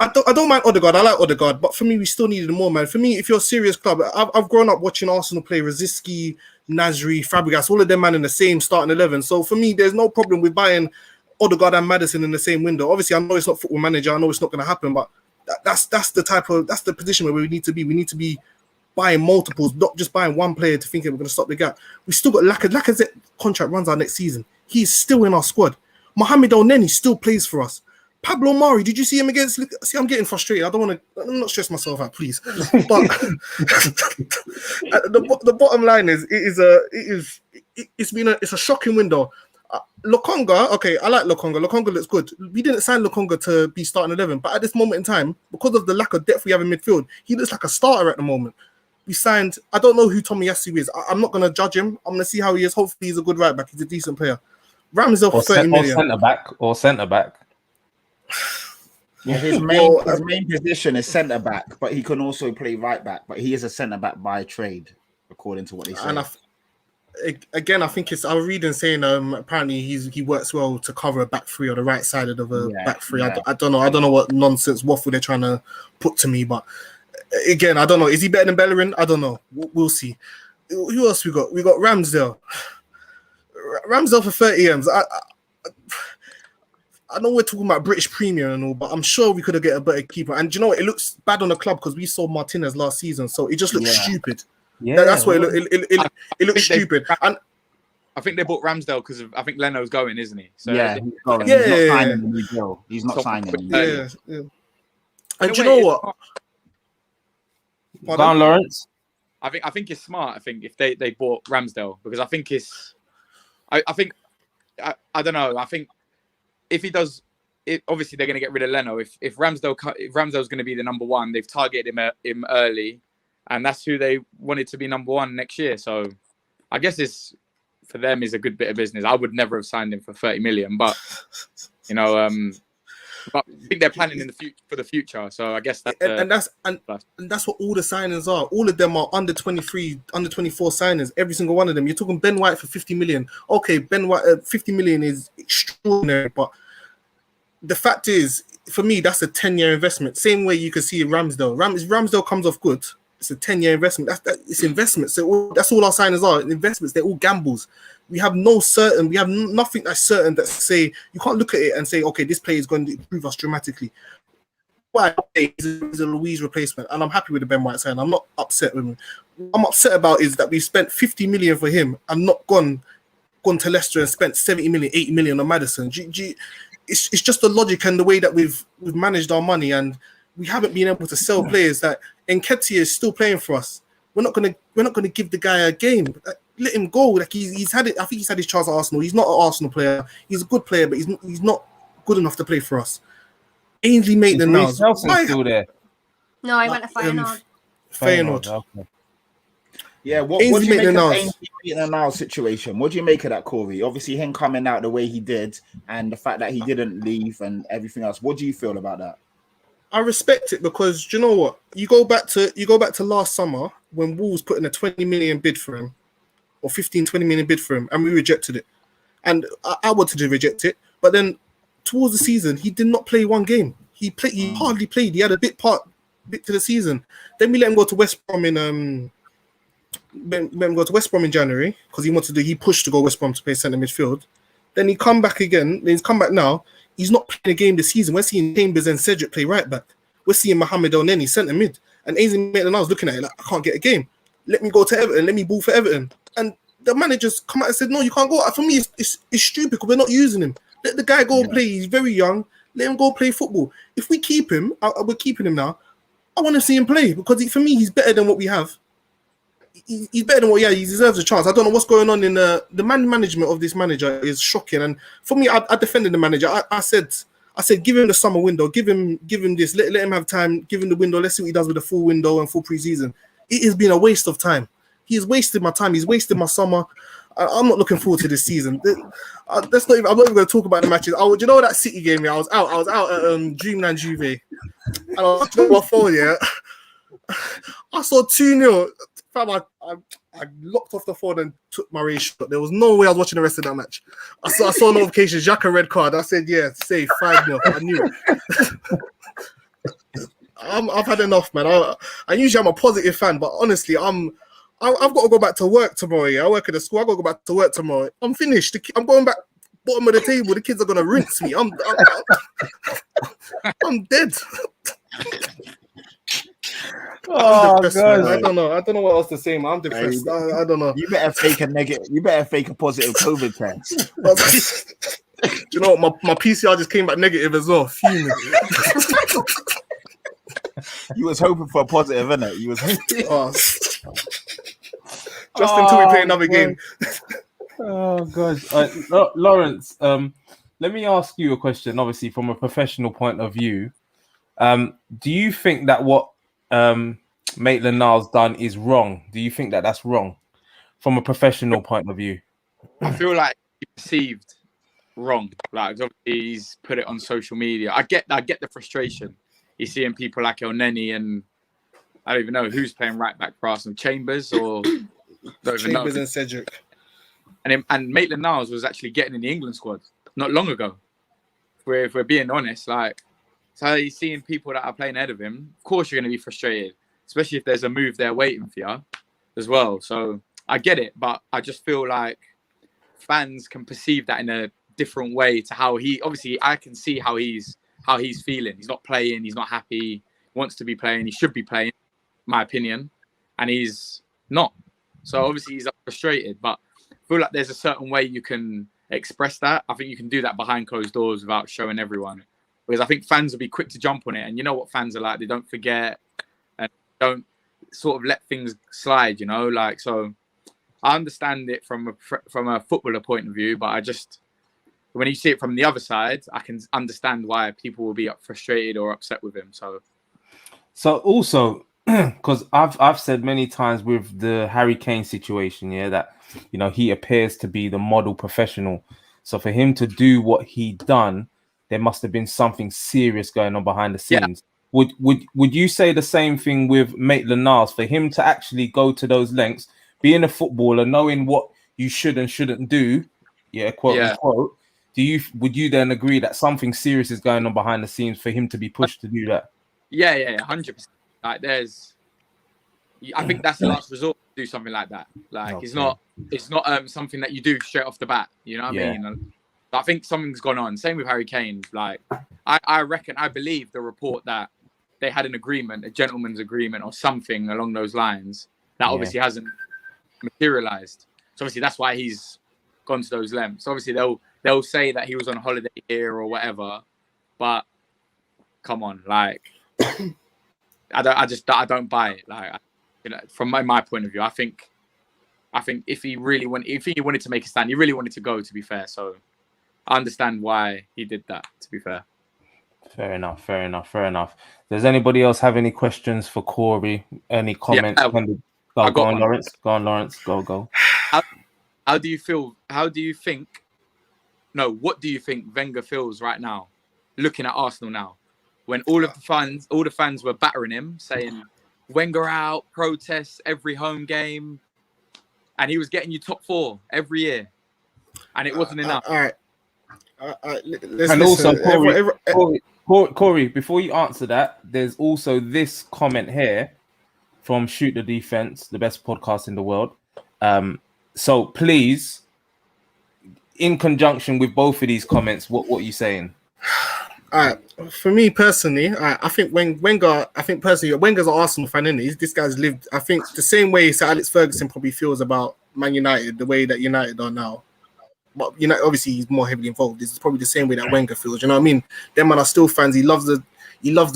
I don't mind Odegaard. I like Odegaard, but for me, we still needed more, man. For me, if you're a serious club, I've grown up watching Arsenal play Rosicky, Nasri, Fabregas, all of them man in the same starting 11. So for me, there's no problem with buying Odegaard and Maddison in the same window. Obviously, I know it's not Football Manager. I know it's not going to happen, but that's the position where we need to be. We need to be buying multiples, not just buying one player to think we're going to stop the gap. We still got Lacazette contract runs out next season. He's still in our squad. Mohamed El-Neni still plays for us. Pablo Mari, did you see him against? See, I'm getting frustrated. I'm not stress myself out, please. But the bottom line is, it's a shocking window. Lokonga, okay, I like Lokonga. Lokonga looks good. We didn't sign Lokonga to be starting 11, but at this moment in time, because of the lack of depth we have in midfield, he looks like a starter at the moment. We signed. I don't know who Tomiyasu is. I'm not going to judge him. I'm going to see how he is. Hopefully, he's a good right back. He's a decent player. Ramsdale for 30 million. Or centre back. Yeah, his main position is centre back, but he can also play right back. But he is a centre back by trade, according to what they say. And I think it's. I was reading saying apparently he works well to cover a back three or the right side of the back three. Yeah. I don't know. I don't know what nonsense waffle they're trying to put to me, but again, I don't know. Is he better than Bellerin? I don't know. We'll see. Who else we got? We got Ramsdale. Ramsdale for 30 M's. I know we're talking about British Premier and all, but I'm sure we could have get a better keeper. And you know what? It looks bad on the club because we sold Martinez last season, so it just looks stupid. Yeah, that's what it looks stupid. And I think they bought Ramsdale because I think Leno's going, isn't he? So he's going. He's not signing. He's not signing. Yeah. And do you know what? Go on, Lawrence. I think it's smart. I think if they bought Ramsdale, because I think it's, I don't know. I think if he does, obviously they're going to get rid of Leno. If Ramsdale's going to be the number one, they've targeted him early, and that's who they wanted to be number one next year. So I guess it's for them is a good bit of business. I would never have signed him for 30 million, but you know, but I think they're planning for the future. So I guess that's that's what all the signings are. All of them are under 23, under 24 signings. Every single one of them. You're talking Ben White for 50 million. Okay, Ben White 50 million is extraordinary, but the fact is, for me, that's a 10-year investment. Same way you can see Ramsdale. Ramsdale comes off good. It's a 10-year investment. It's investments. So that's all our signings are. Investments. They're all gambles. We have nothing that's certain that say you can't look at it and say, okay, this player is going to improve us dramatically. Why? He's a Luiz replacement, and I'm happy with the Ben White sign. I'm not upset with him. What I'm upset about is that we spent 50 million for him and not gone to Leicester and spent 70 million, 80 million on Maddison. It's just the logic and the way that we've managed our money, and we haven't been able to sell players. That Nketiah is still playing for us. We're not gonna give the guy a game. Let him go. Like he's had it. I think he's had his chance at Arsenal. He's not an Arsenal player. He's a good player, but he's not good enough to play for us. Ainsley Maitland-Niles still there. No, I went to Feyenoord. Feyenoord. Okay. Yeah, what do you make of the Maitland-Niles situation? What do you make of that, Corey? Obviously, him coming out the way he did, and the fact that he didn't leave and everything else. What do you feel about that? I respect it because do you know what? You go back to last summer when Wolves put in a 20 million bid for him, or 15, 20 million bid for him, and we rejected it. And I wanted to reject it, but then towards the season, he did not play one game. He hardly played. He had a bit to the season. Then we let him go to West Brom in January because he pushed to go West Brom to play centre midfield. Then he come back again. Then he's come back now. He's not playing a game this season. We're seeing Chambers and Cedric play right back. We're seeing Mohamed El-Neni centre mid. And Ainsley Maitland-Niles looking at it like, I can't get a game. Let me go to Everton. Let me ball for Everton. And the managers come out and said, no, you can't go. For me, it's stupid because we're not using him. Let the guy go and play. He's very young. Let him go play football. If we keep him, we're keeping him now. I want to see him play because for me, he's better than what we have. He's better than what he deserves a chance. I don't know what's going on in the management of this manager is shocking. And for me, I defended the manager. I said, give him the summer window. Give him this. Let him have time. Give him the window. Let's see what he does with the full window and full preseason. It has been a waste of time. He has wasted my time. He's wasted my summer. I'm not looking forward to this season. I'm not even going to talk about the matches. You know that City game? Yeah, I was out at Dreamland Juve, and I was watching on my phone. Yeah, I saw 2-0. Fam, I locked off the phone and took my race shot. There was no way I was watching the rest of that match. I saw a notification, Xhaka red card. I said, yeah, safe, 5-0. I knew it. I've had enough, man. I usually I'm a positive fan, but honestly, I've got to go back to work tomorrow. Yeah, I work at the school. I've got to go back to work tomorrow. I'm finished. I'm going back bottom of the table. The kids are gonna rinse me. I'm dead. Oh God! I don't know what else to say, man. I'm depressed. I don't know. You better fake a negative. You better fake a positive COVID test. Do you know what? My PCR just came back negative as well. Fuming. You was hoping for a positive, innit? You was just until we play another game. Oh God, Lawrence. Let me ask you a question. Obviously, from a professional point of view, do you think that what Maitland-Niles done is wrong? Do you think that that's wrong from a professional point of view? I feel like he's perceived wrong. Like obviously he's put it on social media. I get the frustration. You're seeing people like El-Neni and I don't even know who's playing right back for Arsenal, Chambers or Chambers and Cedric. And Maitland-Niles was actually getting in the England squad not long ago. If we're being honest, like so you're seeing people that are playing ahead of him. Of course, you're going to be frustrated, especially if there's a move there waiting for you as well. So I get it, but I just feel like fans can perceive that in a different way to how he. Obviously, I can see how he's feeling. He's not playing. He's not happy. He wants to be playing. He should be playing, my opinion, and he's not. So obviously he's frustrated. But I feel like there's a certain way you can express that. I think you can do that behind closed doors without showing everyone. because I think fans will be quick to jump on it, and you know what fans are like. They don't forget and don't sort of let things slide, you know. Like, so I understand it from a footballer point of view, but I just, when you see it from the other side, I can understand why people will be frustrated or upset with him. So also, because I've said many times with the Harry Kane situation, yeah, that, you know, he appears to be the model professional. So for him to do what he done, there must have been something serious going on behind the scenes. Yeah. Would you say the same thing with Maitland-Niles? For him to actually go to those lengths, being a footballer, knowing what you should and shouldn't do, quote unquote, would you then agree that something serious is going on behind the scenes for him to be pushed to do that? Yeah, 100%. Like, I think that's the last resort to do something like that. Like, okay. It's not something that you do straight off the bat. You know what I mean? I think something's gone on. Same with Harry Kane. Like, I believe the report that they had an agreement, a gentleman's agreement or something along those lines that obviously hasn't materialized. So obviously that's why he's gone to those lengths. Obviously they'll say that he was on holiday here or whatever, but come on, like, I don't buy it. Like, you know, from my point of view, I think if he wanted to make a stand, he really wanted to go, to be fair. So I understand why he did that, to be fair. Fair enough. Does anybody else have any questions for Corey? Any comments? Go on, Lawrence. Go. What do you think Wenger feels right now, looking at Arsenal now, when all the fans were battering him, saying Wenger out, protests every home game, and he was getting you top 4 every year, and it wasn't enough. All right. And also, Corey, before you answer that, there's also this comment here from Shoot the Defense, the best podcast in the world. So please, in conjunction with both of these comments, what are you saying? For me personally, I think Wenger's an Arsenal fan, isn't he? This guy's lived, I think, the same way Sir Alex Ferguson probably feels about Man United, the way that United are now. But obviously he's more heavily involved. This is probably the same way that Wenger feels. You know what I mean? Them man are still fans. He loves the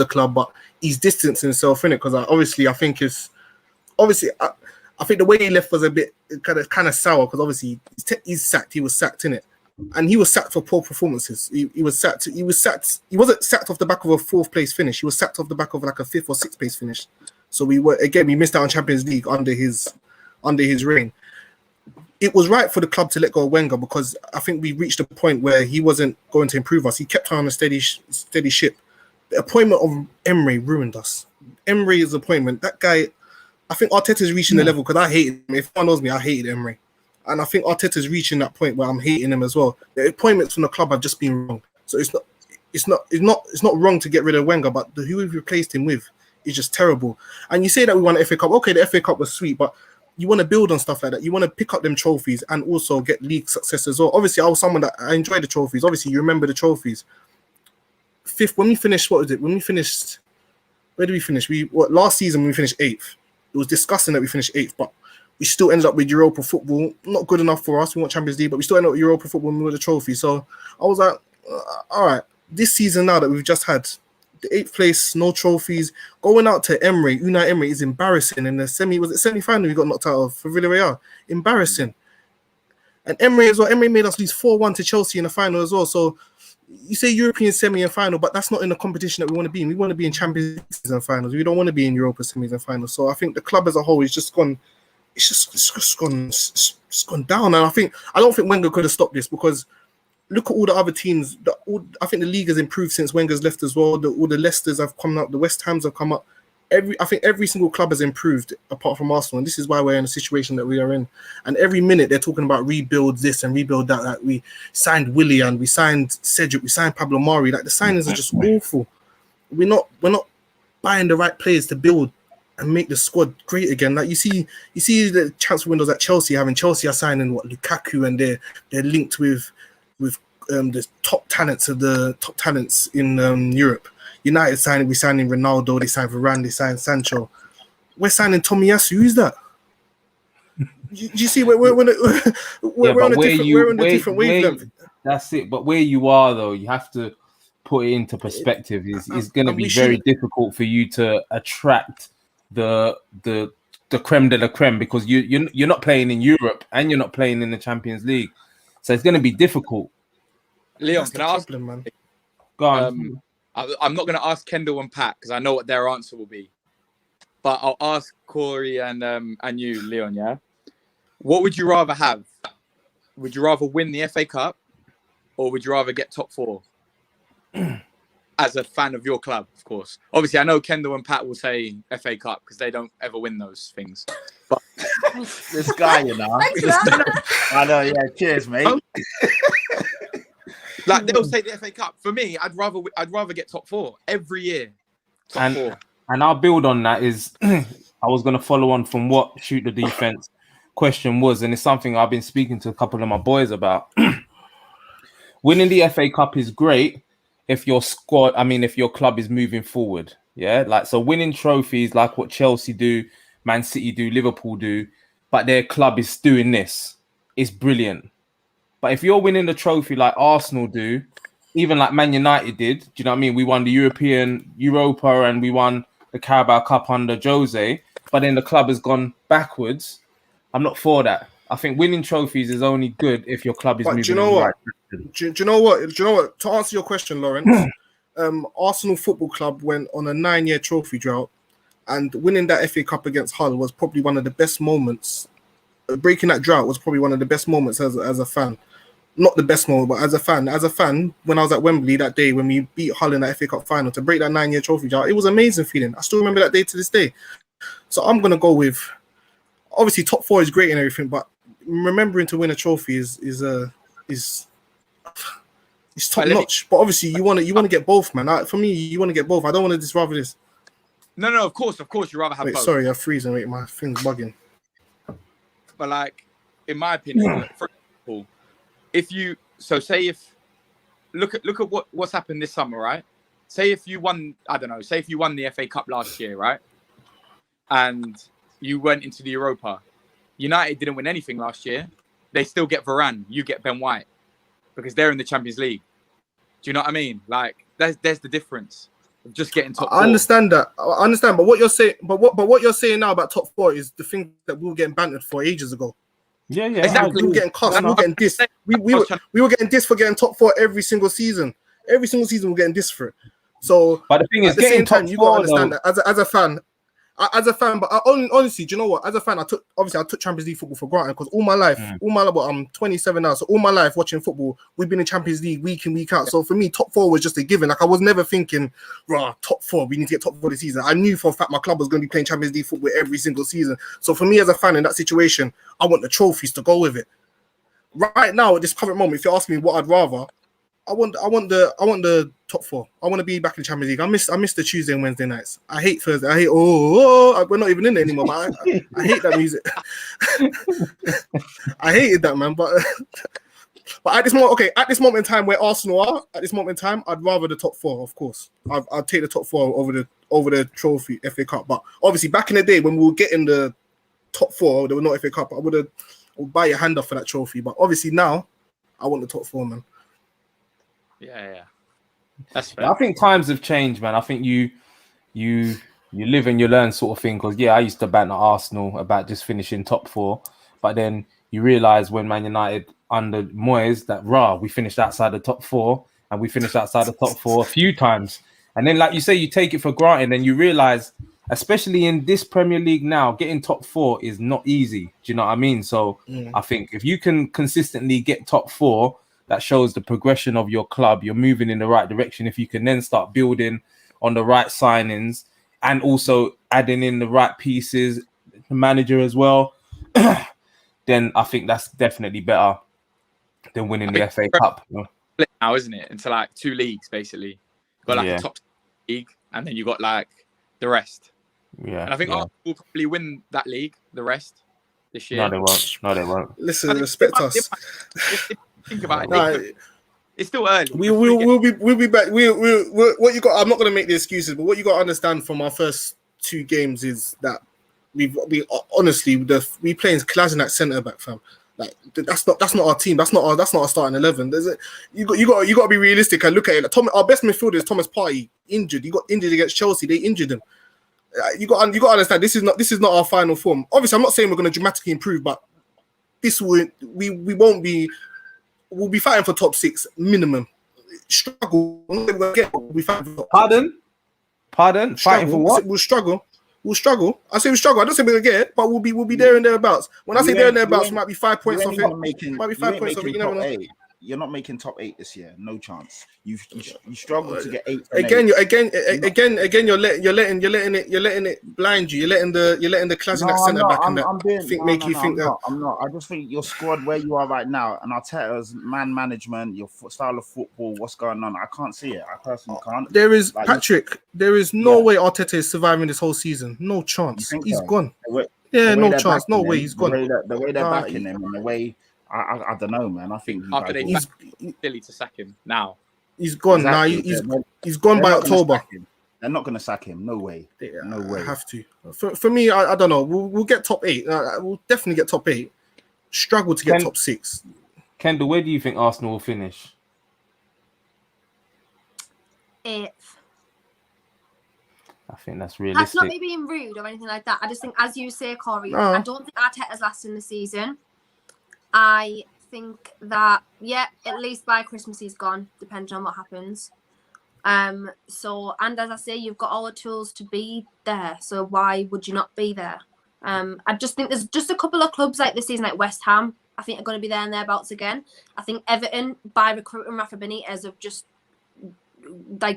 club, but he's distancing himself in it because I think the way he left was a bit kind of sour because obviously he's sacked. He was sacked in it, and he was sacked for poor performances. He was sacked. He wasn't sacked off the back of a 4th place finish. He was sacked off the back of like a 5th or 6th place finish. So we missed out on Champions League under his reign. It was right for the club to let go of Wenger because I think we reached a point where he wasn't going to improve us. He kept on a steady ship. The appointment of Emery ruined us. Emery's appointment, that guy, I think Arteta's reaching the level because I hated him. If anyone knows me, I hated Emery. And I think Arteta's reaching that point where I'm hating him as well. The appointments from the club have just been wrong. So it's not wrong to get rid of Wenger, but who we've replaced him with is just terrible. And you say that we won the FA Cup. Okay, the FA Cup was sweet, but you want to build on stuff like that. You want to pick up them trophies and also get league success as well. Obviously, I was someone that I enjoy the trophies. Obviously, you remember the trophies. 5th, when we finished, what was it? When we finished, where did we finish? Last season when we finished 8th. It was disgusting that we finished 8th, but we still ended up with Europa football. Not good enough for us. We want Champions League, but we still ended up with Europa football and we won the trophy. So I was like, all right, this season now that we've just had, the 8th place, no trophies, going out to Unai Emery is embarrassing. In the semi-final we got knocked out of for Villarreal. Embarrassing. And Emery as well. Emery made us lose 4-1 to Chelsea in the final as well. So you say European semi and final, but that's not in the competition that we want to be in. We want to be in Champions League and finals. We don't want to be in Europa semis and finals. So I think the club as a whole is just gone. It's just gone down. And I don't think Wenger could have stopped this because look at all the other teams. I think the league has improved since Wenger's left as well. All the Leicesters have come up. The West Hams have come up. I think every single club has improved apart from Arsenal. And this is why we're in the situation that we are in. And every minute they're talking about rebuild this and rebuild that. Like we signed Willian, we signed Cedric, we signed Pablo Mari. Like the signings are just awful. We're not buying the right players to build and make the squad great again. Like you see the transfer windows at Chelsea are signing Lukaku, and they're linked with the top talents in Europe. United we signing Ronaldo, they signed Varane, they signed Sancho. We're signing Tomiyasu. Who's that? You see, we're on a different wavelength. That's it. But where you are though, you have to put it into perspective, is going to and be we very shouldn't- difficult for you to attract the creme de la creme, because you're not playing in Europe and you're not playing in the Champions League, so it's going to be difficult. Leon, That's can the I ask? problem, man. Go on. I'm not going to ask Kendall and Pat because I know what their answer will be, but I'll ask Corey and you, Leon. Yeah, what would you rather have? Would you rather win the FA Cup, or would you rather get top 4? As a fan of your club, of course. Obviously, I know Kendall and Pat will say FA Cup because they don't ever win those things. But This guy, you know. Thanks for that. I know. Yeah. Cheers, mate. like they'll say the FA Cup. For me, I'd rather get top 4 every year. Top 4. And I'll build on that. Is I was going to follow on from what Shoot the Defense question was, and it's something I've been speaking to a couple of my boys about. Winning the FA Cup is great if your squad, if your club is moving forward. Yeah, like, so winning trophies like what Chelsea do, Man City do, Liverpool do, but their club is doing this, it's brilliant. But if you're winning the trophy like Arsenal do, even like Man United did, do you know what I mean? We won the Europa and we won the Carabao Cup under Jose, but then the club has gone backwards. I'm not for that. I think winning trophies is only good if your club is moving. Do you know what? Do you know what? To answer your question, Lawrence, Arsenal Football Club went on a 9-year trophy drought, and winning that FA Cup against Hull was probably one of the best moments. Breaking that drought was probably one of the best moments as a fan. Not the best moment, but as a fan, when I was at Wembley that day when we beat Hull in that FA Cup final to break that 9-year trophy drought, it was an amazing feeling. I still remember that day to this day. So I'm gonna go with, obviously top 4 is great and everything, but remembering to win a trophy is top notch. But obviously you want to get both, man. For me, you want to get both. I don't want to just rather this. No, of course, you rather have both. Sorry, I'm freezing. Wait, my thing's bugging. But like, in my opinion, for example, look at what's happened this summer, right? Say if you won the FA Cup last year, right? And you went into the Europa. United didn't win anything last year. They still get Varane. You get Ben White because they're in the Champions League. Do you know what I mean? Like, there's the difference of just getting top 4. I understand that. I understand, but what you're saying, but what you're saying now about top 4 is the thing that we were getting bantered for ages ago. Yeah, exactly. We were getting cussed. We were getting dissed. We were getting dissed for getting top 4 every single season. Every single season we're getting dissed for it. So, but the thing is, at the same time, you got to understand that as a fan. But honestly, do you know what? As a fan, I took Champions League football for granted because all my life, I'm 27 now, so all my life watching football, we've been in Champions League week in, week out. So for me, top 4 was just a given. Like, I was never thinking, top 4, we need to get top 4 this season. I knew for a fact my club was going to be playing Champions League football every single season. So for me as a fan in that situation, I want the trophies to go with it. Right now, at this current moment, if you're asking me what I'd rather, I want the top 4. I want to be back in the Champions League. I miss the Tuesday and Wednesday nights. I hate Thursday. I hate we're not even in there anymore. But I hate that music. I hated that, man. But at this moment in time where Arsenal are, at this moment in time, I'd rather the top 4. Of course, I'd take the top 4 over the trophy FA Cup. But obviously, back in the day when we were getting the top 4, there was no FA Cup. I would buy your hand off for that trophy. But obviously now, I want the top 4, man. Yeah. That's fair. I think times have changed, man. I think you live and you learn sort of thing. Because I used to banter Arsenal about just finishing top 4, but then you realise when Man United under Moyes that we finished outside the top 4, and we finished outside the top 4 a few times. And then, like you say, you take it for granted, and you realise, especially in this Premier League now, getting top 4 is not easy. Do you know what I mean? So I think if you can consistently get top 4, that shows the progression of your club. You're moving in the right direction. If you can then start building on the right signings and also adding in the right pieces, the manager as well, then I think that's definitely better than winning the FA Cup. Split now, isn't it? Into like 2 leagues, basically. You've got a top league, and then you got like the rest. Yeah. And I think Arsenal will probably win that league, the rest, this year. No, they won't. Listen, respect us. Think about it. It's still early. We'll be back. What you got? I'm not going to make the excuses, but what you got to understand from our first 2 games is that we honestly we playing Kolasinac centre back, fam. Like that's not our team. That's not our starting 11. You got to be realistic and look at it. Like, our best midfielder is Thomas Partey, injured. He got injured against Chelsea. They injured him. You got to understand this is not our final form. Obviously, I'm not saying we're going to dramatically improve, but we'll be fighting for top 6 minimum. Struggle. We'll be fighting for top 6. Pardon? Fighting for what? We'll struggle. I say we struggle. I don't say we'll get it, but we'll be there and thereabouts. When I say there and thereabouts, we might be 5 points off it. Might be 5 points off it. You never know. You're not making top 8 this year. No chance. You struggle to get 8. Again, you're letting it blind you. You're letting the Kolasinac centre back and that. I'm not. I just think your squad where you are right now and Arteta's man management, your style of football, what's going on. I can't see it. I personally can't. There is Patrick. There is no way Arteta is surviving this whole season. No chance. He's gone. No chance. No way. He's gone. The way they're backing him and the way. I don't know, man. I think after they silly to sack him now. He's gone. Exactly. He's gone by October. They're not going to sack him. No way. No way. I have to. For me, I don't know. We'll get top 8. We'll definitely get top 8. Struggle to get top 6. Kendall, where do you think Arsenal will finish? 8th. I think that's realistic. That's not me being rude or anything like that. I just think, as you say, Corey, I don't think Arteta's lasting the season. I think that, at least by Christmas he's gone, depending on what happens. And as I say, you've got all the tools to be there. So why would you not be there? I just think there's just a couple of clubs like this season, like West Ham, I think are going to be there and thereabouts again. I think Everton, by recruiting Rafa Benitez, have just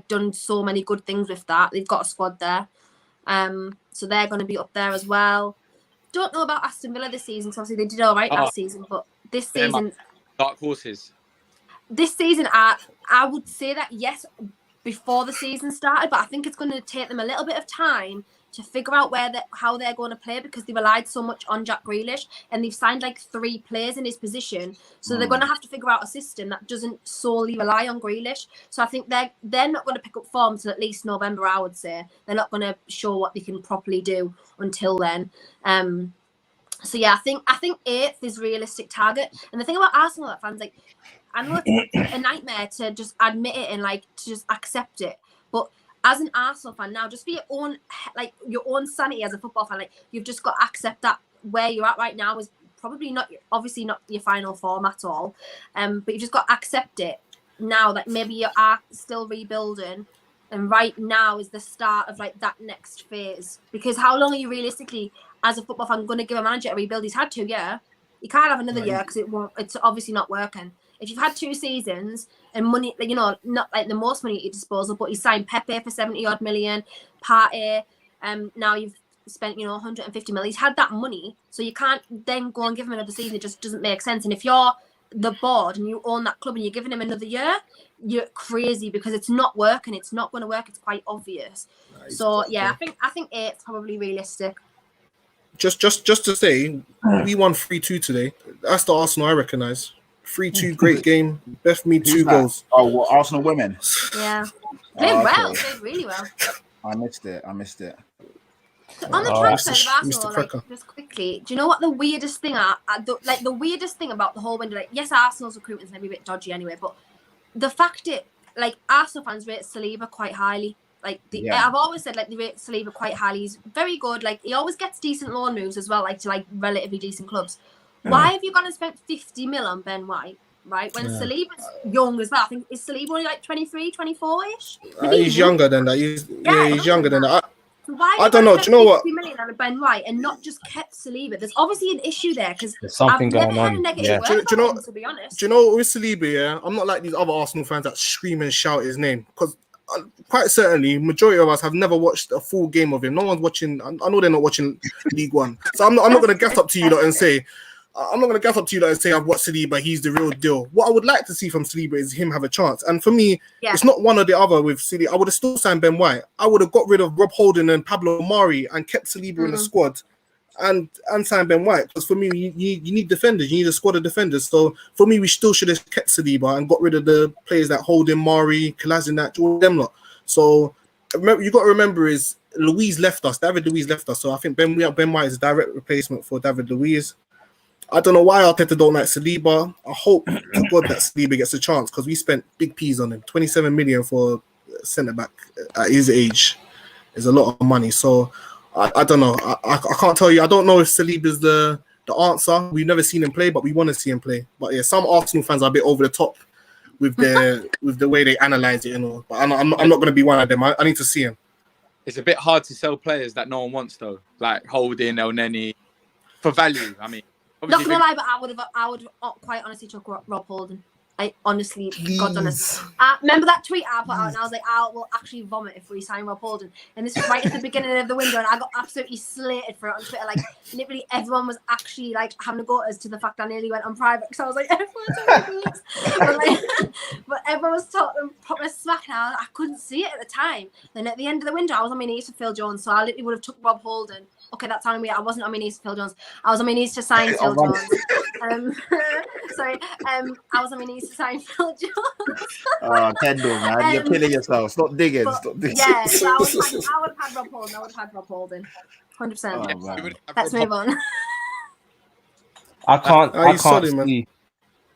done so many good things with that. They've got a squad there. So they're going to be up there as well. Don't know about Aston Villa this season, so obviously they did all right last season, but this season, dark horses. This season, I would say that yes, before the season started, but I think it's going to take them a little bit of time to figure out how they're going to play, because they relied so much on Jack Grealish and they've signed like 3 players in his position, so they're going to have to figure out a system that doesn't solely rely on Grealish. So I think they're not going to pick up form until at least November. I would say they're not going to show what they can properly do until then. So yeah, I think 8th is realistic target. And the thing about Arsenal fans, like, I know it's a nightmare to just admit it and like to just accept it, but as an Arsenal fan now, just for your own sanity as a football fan, like, you've just got to accept that where you're at right now is probably obviously not your final form at all. But you've just got to accept it now that maybe you are still rebuilding, and right now is the start of like that next phase. Because how long are you realistically, as a football fan, going to give a manager a rebuild? He's had 2 years. You can't have another year because it's obviously not working. If you've had 2 seasons and money, not like the most money at your disposal, but you signed Pepe for 70-odd million, Partey, now you've spent 150 million. He's had that money, so you can't then go and give him another season. It just doesn't make sense. And if you're the board and you own that club and you're giving him another year, you're crazy, because it's not working. It's not going to work. It's quite obvious. So yeah, I think 8's probably realistic. Just to say, we won 3-2 today. That's the Arsenal I recognise. 3-2, great game. Beth made 2 goals. Oh, well, Arsenal women. Yeah, played well. Played really well. I missed it. So on the transfer of Arsenal, like, just quickly, do you know what the weirdest thing the weirdest thing about the whole window? Like, yes, Arsenal's recruitment's maybe a bit dodgy anyway, but the fact that like Arsenal fans rate Saliba quite highly. Like I've always said, like, they rate Saliba quite highly. He's very good. Like, he always gets decent loan moves as well, like to like relatively decent clubs. Why have you gone and spent 50 mil on Ben White, right? When Saliba's young as well. I think, is Saliba only like 23, 24-ish? He's younger than that. He's younger than that. Why I don't know. Do you know what? 50 million on a Ben White and not just kept Saliba? There's obviously an issue there, because there's something going on. To be honest. Do you know with Saliba? Yeah, I'm not like these other Arsenal fans that scream and shout his name, because quite certainly, majority of us have never watched a full game of him. No one's watching. I know they're not watching League One, so I'm not going to gas up to you lot and say. I'm not going to gas up to you and say I've watched Saliba, he's the real deal. What I would like to see from Saliba is him have a chance. And for me, it's not one or the other with Saliba. I would have still signed Ben White. I would have got rid of Rob Holding and Pablo Mari and kept Saliba in the squad and signed Ben White. Because for me, you need defenders. You need a squad of defenders. So for me, we still should have kept Saliba and got rid of the players that Holding, Mari, Kolasinac, all them lot. So you got to remember is David Luiz left us. So I think Ben White is a direct replacement for David Luiz. I don't know why Arteta don't like Saliba. I hope to God that Saliba gets a chance because we spent big P's on him. 27 million for centre back at his age is a lot of money. So I don't know. I can't tell you. I don't know if Saliba's the answer. We've never seen him play, but we want to see him play. But yeah, some Arsenal fans are a bit over the top with the way they analyze it and all. But I'm not going to be one of them. I need to see him. It's a bit hard to sell players that no one wants though, like Holding, El Neni, for value. I mean, not gonna lie, but I would quite honestly chuck Rob Holding. I honestly, God honest. Remember that tweet I put out, and I was like, I will actually vomit if we sign Rob Holding. And this was right at the beginning of the window, and I got absolutely slated for it on Twitter. Like, literally everyone was actually like having a go as to the fact I nearly went on private because I was like, but everyone was talking proper smack, and I couldn't see it at the time. Then at the end of the window, I was on my knees for Phil Jones, so I literally would have took Rob Holding. Okay, that time I wasn't on my knees for Phil Jones. I was on my knees to sign Phil Jones. Sorry, I was on my knees to sign Phil Jones. Oh, Kendall, man, you're killing yourself. Stop digging. Stop digging. Yeah, so I would have had Rob Holding. I would have had Rob Holding. 100%. Let's move on.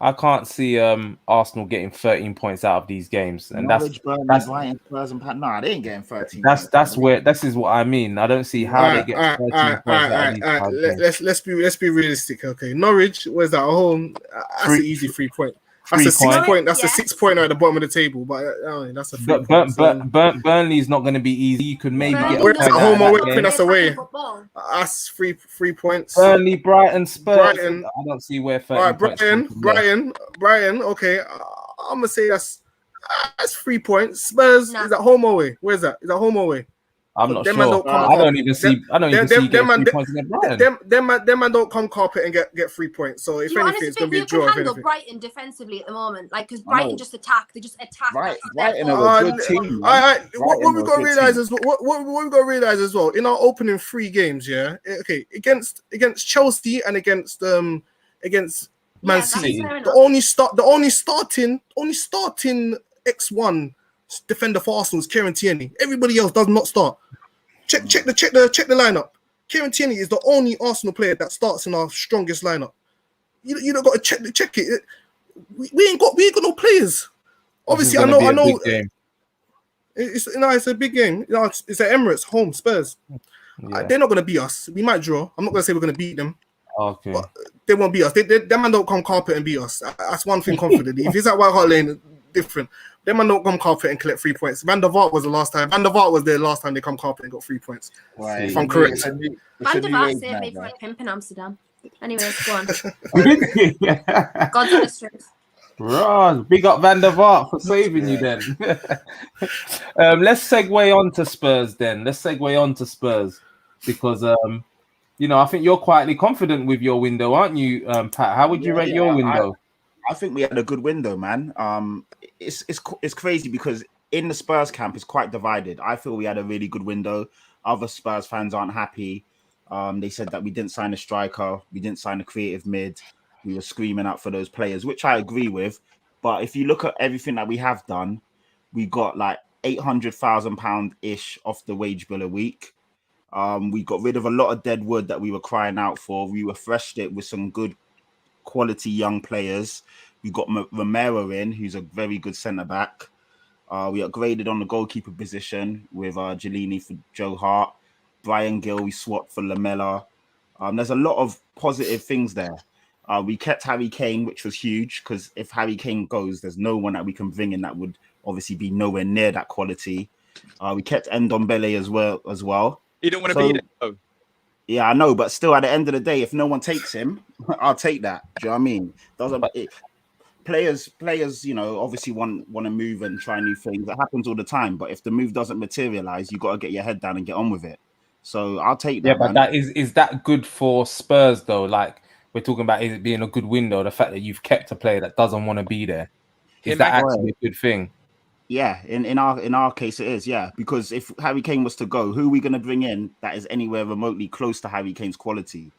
I can't see Arsenal getting 13 points out of these games, and Norwich, Brighton, Spurs, and no, they ain't getting 13. That's where this is what I mean. I don't see how they get 13 points out of these games. Let's be realistic. Okay, Norwich, where's that at home? That's an easy 3 point. That's a 6 point. That's a 6 pointer at the bottom of the table, but that's a 3 point. Burnley's not going to be easy. You could maybe get at home or away. That's away. That's 3 points. Burnley, Brighton, Spurs. I don't see where. All right, Brighton. Okay, I'm gonna say that's 3 points. Spurs is at home or away. Where's that? Is that home or away? I'm not sure. I don't even see. Them man don't come carpet and get 3 points. So if anything, it's gonna be a draw. You can handle Brighton defensively at the moment, like because Brighton just attack. They just attack. Brighton are a good team. What we got to realize is what we got to realize as well in our opening 3 games. Yeah, okay, against Chelsea and against Man City. The only starting X1 defender for Arsenal is Kieran Tierney. Everybody else does not start. Check the lineup. Kieran Tierney is the only Arsenal player that starts in our strongest lineup. You don't got to check it. We ain't got no players. Obviously, I know. It's a big game. It's at Emirates, home Spurs. Yeah. They're not gonna beat us. We might draw. I'm not gonna say we're gonna beat them. Okay. But they won't beat us. Them man don't come carpet and beat us. That's one thing confidently. If it's at White Hart Lane, different. Them man don't come carpet and collect 3 points. Van der Vaart was the last time. Van der Vaart was there last time they come carpet and got 3 points. Right. If I'm correct. Van der Vaart saved me from a pimp in Amsterdam. Anyways, go on. God's honest truth. Right, big up Van der Vaart for saving you then. Let's segue on to Spurs then. Because I think you're quietly confident with your window, aren't you, Pat? How would you rate your window? I think we had a good window, man. It's crazy because in the Spurs camp, it's quite divided. I feel we had a really good window. Other Spurs fans aren't happy. They said that we didn't sign a striker, we didn't sign a creative mid. We were screaming out for those players, which I agree with. But if you look at everything that we have done, we got like £800,000-ish off the wage bill a week. We got rid of a lot of dead wood that we were crying out for. We refreshed it with some good quality young players. We got Romero in, who's a very good centre-back. We upgraded on the goalkeeper position with Jelini for Joe Hart. Brian Gill, we swapped for Lamella. There's a lot of positive things there. We kept Harry Kane, which was huge, because if Harry Kane goes, there's no one that we can bring in that would obviously be nowhere near that quality. We kept Ndombele as well. He don't want to be there, though. Yeah, I know, but still, at the end of the day, if no one takes him, I'll take that. Do you know what I mean? Players, obviously want to move and try new things. That happens all the time. But if the move doesn't materialize, you got to get your head down and get on with it. So I'll take that. Yeah, but is that good for Spurs though? Like we're talking about, is it being a good window? The fact that you've kept a player that doesn't want to be there, is that actually a good thing? Yeah, in our case it is, yeah. Because if Harry Kane was to go, who are we going to bring in that is anywhere remotely close to Harry Kane's quality?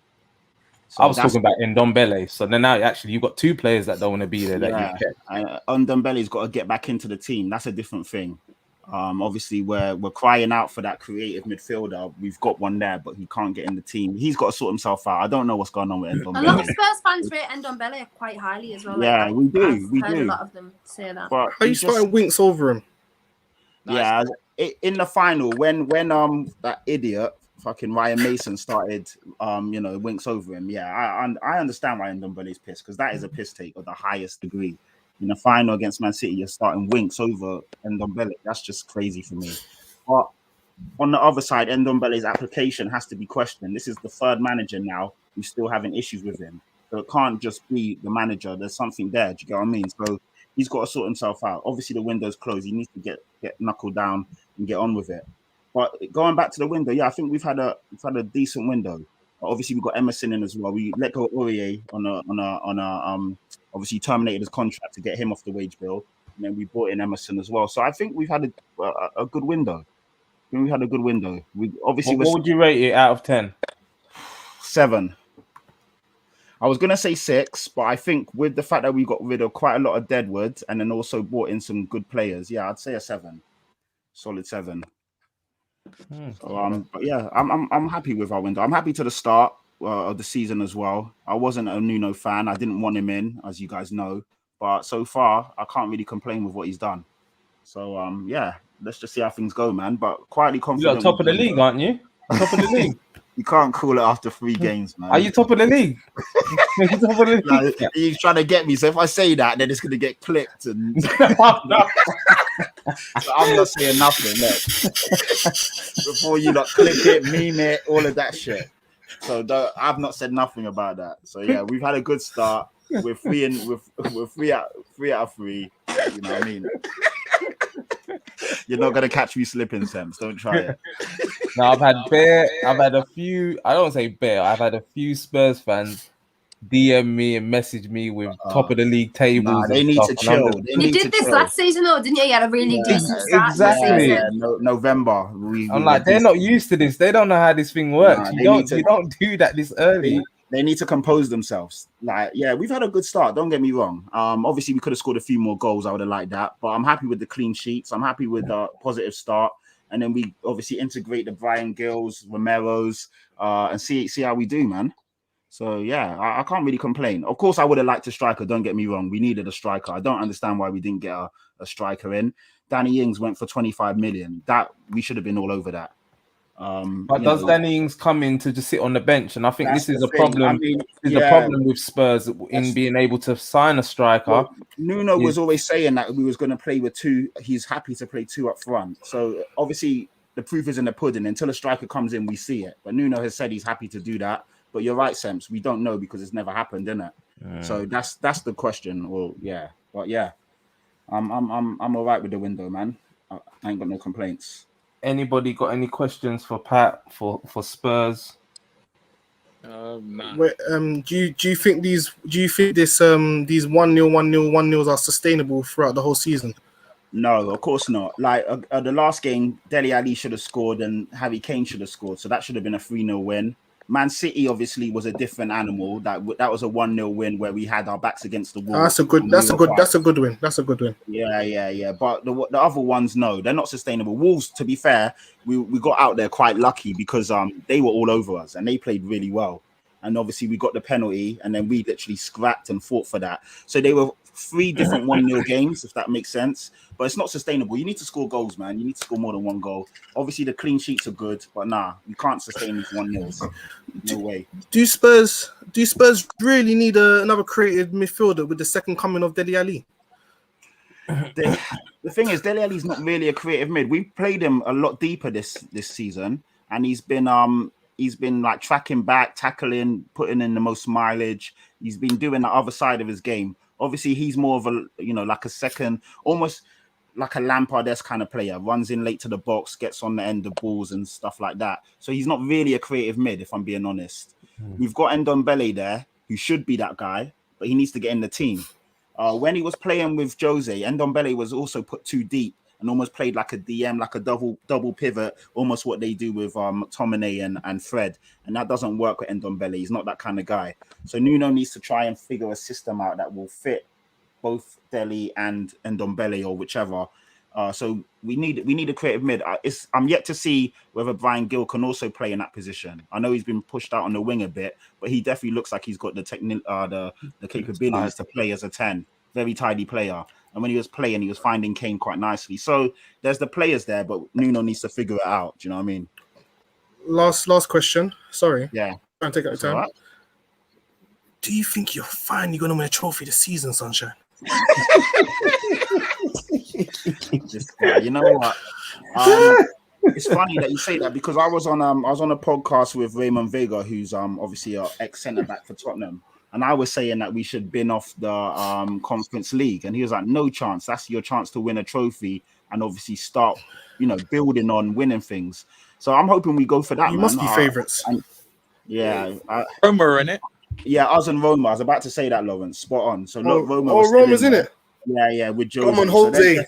So I was talking about Ndombele. So then now actually you've got 2 players that don't want to be there that you kept. Ndombele's got to get back into the team. That's a different thing. Obviously, we're crying out for that creative midfielder. We've got one there, but he can't get in the team. He's got to sort himself out. I don't know what's going on with A lot of Ndombele. Spurs fans rate Ndombele quite highly as well. Yeah, like, we do. I've heard do. a lot of them say that. But Are you starting Winks over him? Yeah, in the final when that idiot fucking Ryan Mason started Winks over him. Yeah, I understand why Ndombele is pissed, because that is a piss take of the highest degree. In the final against Man City, you're starting Winks over Ndombele. That's just crazy for me. But on the other side, Ndombele's application has to be questioned. This is the third manager now who's still having issues with him. So it can't just be the manager. There's something there. Do you get what I mean? So he's got to sort himself out. Obviously, the window's closed. He needs to get knuckled down and get on with it. But going back to the window, yeah, I think we've had a decent window. Obviously, we've got Emerson in as well. We let go of Aurier on a obviously terminated his contract to get him off the wage bill, and then we brought in Emerson as well. So I think we've had a good window. We had a good window. We obviously. What would you rate it out of 10? 7. I was gonna say 6, but I think with the fact that we got rid of quite a lot of deadwood and then also brought in some good players, yeah, I'd say a 7, solid 7. So, but yeah, I'm happy with our window. I'm happy to the start of the season as well. I wasn't a Nuno fan. I didn't want him in, as you guys know. But so far, I can't really complain with what he's done. So yeah, let's just see how things go, man. But quietly confident. You're top of the league, aren't you? Top of the league. You can't call it after 3 games, man. Are you top of the league? Top of the league? No, he's trying to get me. So if I say that, then it's going to get clipped. And No. so I'm not saying nothing. Look. Before you clip it, meme it, all of that shit. So I've not said nothing about that. So yeah, we've had a good start. We're 3 out of 3. You know what I mean? You're not gonna catch me slipping, Sems. Don't try it. No, I've had a few. I don't say bear. I've had a few Spurs fans DM me and message me with top of the league tables. Nah, they need to chill. You did this last season, though, didn't you? You had a really decent start. Exactly. Yeah, November. I'm like, they're not used to this. They don't know how this thing works. Nah, you don't do that this early. They need to compose themselves. Like, yeah, we've had a good start. Don't get me wrong. Obviously, we could have scored a few more goals. I would have liked that. But I'm happy with the clean sheets. I'm happy with the positive start. And then we obviously integrate the Brian Gills, Romero's, and see how we do, man. So, yeah, I can't really complain. Of course, I would have liked a striker. Don't get me wrong. We needed a striker. I don't understand why we didn't get a striker in. Danny Ings went for 25 million. That we should have been all over that. But does Danny Ings come in to just sit on the bench? And I think this is a problem. I mean, a problem with Spurs in being able to sign a striker. Well, Nuno was always saying that we was going to play with 2. He's happy to play 2 up front. So obviously the proof is in the pudding. Until a striker comes in, we see it. But Nuno has said he's happy to do that. But you're right, Sems. We don't know because it's never happened, isn't it? So that's the question. Well, yeah, but yeah, I'm all right with the window, man. I ain't got no complaints. Anybody got any questions for Pat for Spurs? Nah. Wait, do you think this these 1-0, 1-0 are sustainable throughout the whole season? No, of course not. Like the last game, Dele Alli should have scored and Harry Kane should have scored. So that should have been a 3-0 win. Man City obviously was a different animal. That was a 1-0 win where we had our backs against the wall. That's a good win. That's a good win. Yeah. But the other ones, no, they're not sustainable. Wolves, to be fair, we got out there quite lucky because they were all over us and they played really well. And obviously we got the penalty and then we literally scrapped and fought for that. So they were 3 different 1-0 games, if that makes sense. But it's not sustainable. You need to score goals, man. You need to score more than 1 goal. Obviously the clean sheets are good, but nah, you can't sustain these 1-0s. No way. Do Spurs really need another creative midfielder with the second coming of Dele Alli? The thing is, Dele Alli's not really a creative mid. We played him a lot deeper this season, and he's been like tracking back, tackling, putting in the most mileage. He's been doing the other side of his game. Obviously, he's more of a like a second, almost like a Lampard-esque kind of player. Runs in late to the box, gets on the end of balls and stuff like that. So he's not really a creative mid, if I'm being honest. We've got Ndombele there, who should be that guy, but he needs to get in the team. When he was playing with Jose, Ndombele was also put too deep and almost played like a DM, like a double pivot, almost what they do with McTominay and Fred. And that doesn't work with Ndombele. He's not that kind of guy. So Nuno needs to try and figure a system out that will fit both Dele and Ndombele or whichever. So we need a creative mid. I'm yet to see whether Brian Gill can also play in that position. I know he's been pushed out on the wing a bit, but he definitely looks like he's got the the capabilities to play as a 10. Very tidy player. And when he was playing, he was finding Kane quite nicely. So there's the players there, but Nuno needs to figure it out. Do you know what I mean? Last question. Sorry. Yeah. Try and take out time. Right. Do you think you're finally going to win a trophy this season, Sunshine? This guy, you know what? It's funny that you say that because I was on a podcast with Raymond Vega, who's obviously an ex centre back for Tottenham, and I was saying that we should bin off the Conference League, and he was like, "No chance. That's your chance to win a trophy and obviously start, building on winning things." So I'm hoping we go for that. You must be favourites. Yeah, Roma are in it. Yeah, us and Roma. I was about to say that, Lawrence. Spot on. So look, Roma's in it. Yeah, with Jose. Come on, Jose.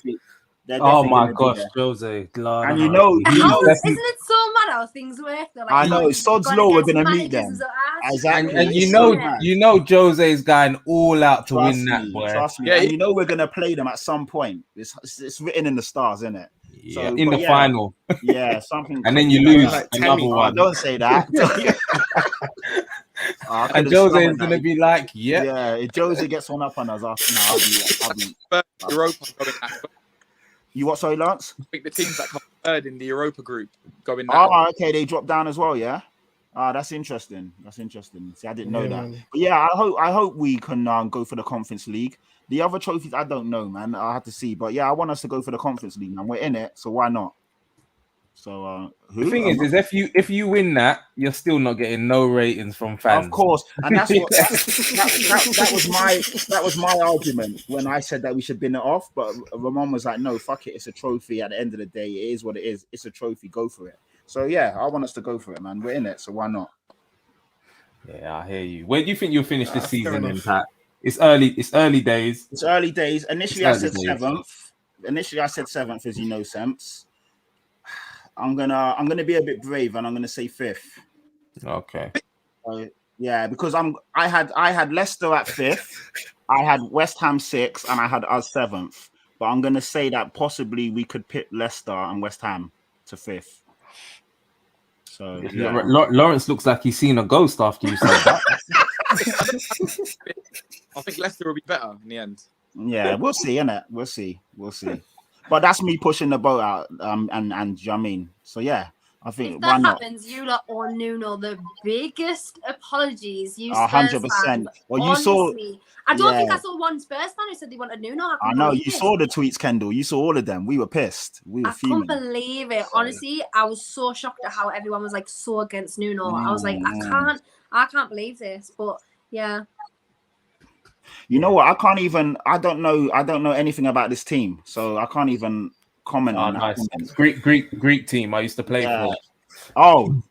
Oh my gosh, Jose. Lord, and isn't it so mad how things work? Like, I know, it's Sod's Law, we're going to meet them. Exactly. And you know Jose is going all out to win that, boy. Trust me. Yeah, and we're going to play them at some point. It's written in the stars, isn't it? Yeah, so, in the final. Yeah, something. And then you lose another one. Don't say that. And Jose is going to be like, yeah. If Jose gets one up on us, I'll be. Europa going that. You what, sorry, Lance? I think the teams that come third in the Europa group going that. Oh, okay, they dropped down as well, yeah. That's interesting. See, I didn't know that. But yeah, I hope we can go for the Conference League. The other trophies, I don't know, man. I have to see. But yeah, I want us to go for the Conference League, man. We're in it, so why not? So the thing is if you win that, you're still not getting no ratings from fans. Of course, and that's what that was my argument when I said that we should bin it off. But Ramon was like, "No, fuck it. It's a trophy. At the end of the day, it is what it is. It's a trophy. Go for it." So yeah, I want us to go for it, man. We're in it, so why not? Yeah, I hear you. Where do you think you'll finish this season, in Pat? It's early days. It's early days. Initially, I said 7th, as you know, Semps. I'm gonna be a bit brave and I'm gonna say 5th. Okay. Yeah, because I had Leicester at 5th, I had West Ham 6th, and I had us 7th. But I'm gonna say that possibly we could pit Leicester and West Ham to 5th. So yeah. Lawrence looks like he's seen a ghost after you said that. I think Leicester will be better in the end. Yeah, we'll see, innit? We'll see. But that's me pushing the boat out, and you know what I mean? So yeah, I think if that happens, you lot owe Nuno the biggest apologies. You 100%. Well, you saw. I don't think I saw one Spurs fan who said they wanted Nuno. I know you saw the tweets, Kendall. You saw all of them. We were pissed. We were fuming. I couldn't believe it. Honestly, I was so shocked at how everyone was like so against Nuno. I was like, I can't believe this. But yeah. You know what? I don't know anything about this team, so I can't even comment on that. Nice. Greek team I used to play for. Oh.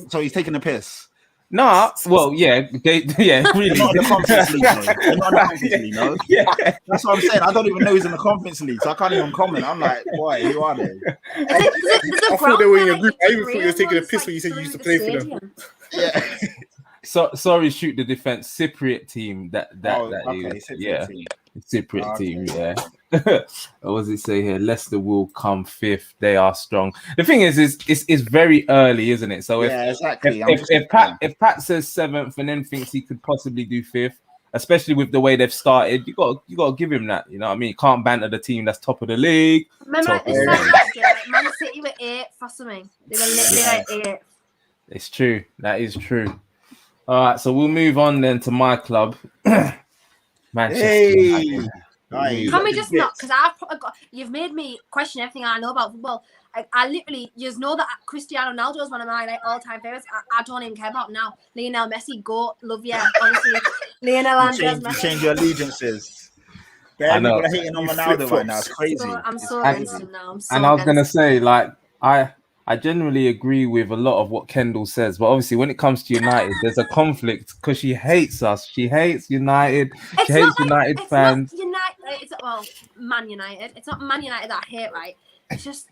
So he's taking the piss. Nah, well, yeah, really. They're not in the Conference League, though. They're not in the Conference League, no? Yeah. That's what I'm saying. I don't even know he's in the Conference League, so I can't even comment. I'm like, boy, who are they? I thought they were in your group. I even thought you were taking a piss when you said you used to play for them. Yeah. So sorry, shoot the defense. Cypriot team. Cypriot team. Yeah. What does it say here? Leicester will come 5th. They are strong. The thing is it's very early, isn't it? So exactly. If Pat says 7th and then thinks he could possibly do 5th, especially with the way they've started, you got to give him that. You know what I mean? You can't banter the team that's top of the league. Remember, Man City were 8th for something. They were literally like 8th. It's true. That is true. All right, so we'll move on then to my club, Manchester United. Can we just not? Because you've made me question everything I know about football. I literally just know that Cristiano Ronaldo is one of my all-time favorites. I don't even care about him now. Lionel Messi, go, love you, honestly. Lionel Andres Messi. Change your allegiances. I know. People are hating on Ronaldo right now. It's crazy. I'm so against him now. I was gonna say, like, I generally agree with a lot of what Kendall says, but obviously when it comes to United, there's a conflict because she hates us. She hates United. She hates United fans. Man United. It's not Man United that I hate, right? It's just,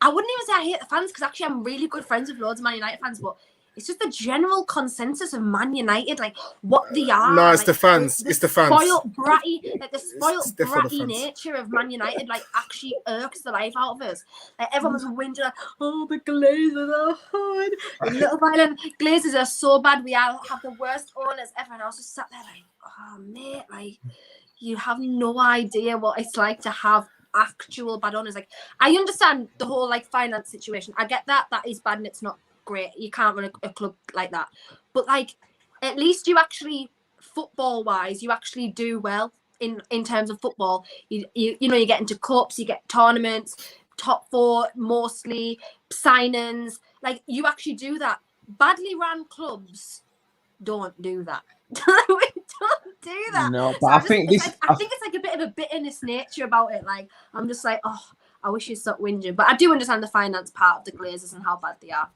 I wouldn't even say I hate the fans because actually I'm really good friends with loads of Man United fans, but it's just the general consensus of Man United, like what they are. No, it's like, the fans. It's the fans. Spoiled bratty, like the spoiled It's definitely the bratty fans. nature of Man United, like actually irks the life out of us. Like everyone's whinging, like, oh, the Glazers are hard. The Little Island Glazers are so bad. We have the worst owners ever. And I was just sat there like, oh mate, like you have no idea what it's like to have actual bad owners. Like I understand the whole like finance situation. I get that is bad and it's not great. You can't run a club like that. But like at least you actually football wise, you actually do well in terms of football. You know, you get into cups, you get tournaments, top 4 mostly, signings. Like you actually do that. Badly ran clubs don't do that. We don't do that. No, but So I think it's like a bit of a bitterness nature about it. Like I'm just like, oh, I wish you'd stop whinging. But I do understand the finance part of the Glazers and how bad they are.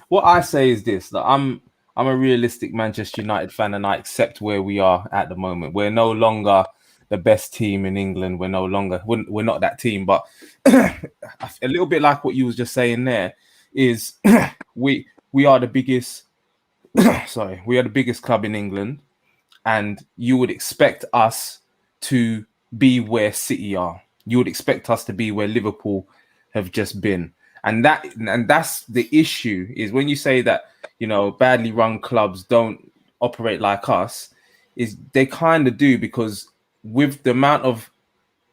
What I say is this: that I'm a realistic Manchester United fan, and I accept where we are at the moment. We're no longer the best team in England. We're not that team. But a little bit like what you was just saying there is we are the biggest. Sorry, we are the biggest club in England, and you would expect us to be where City are. You would expect us to be where Liverpool have just been. And that's the issue, is when you say that, you know, badly run clubs don't operate like us, is they kind of do, because with the amount of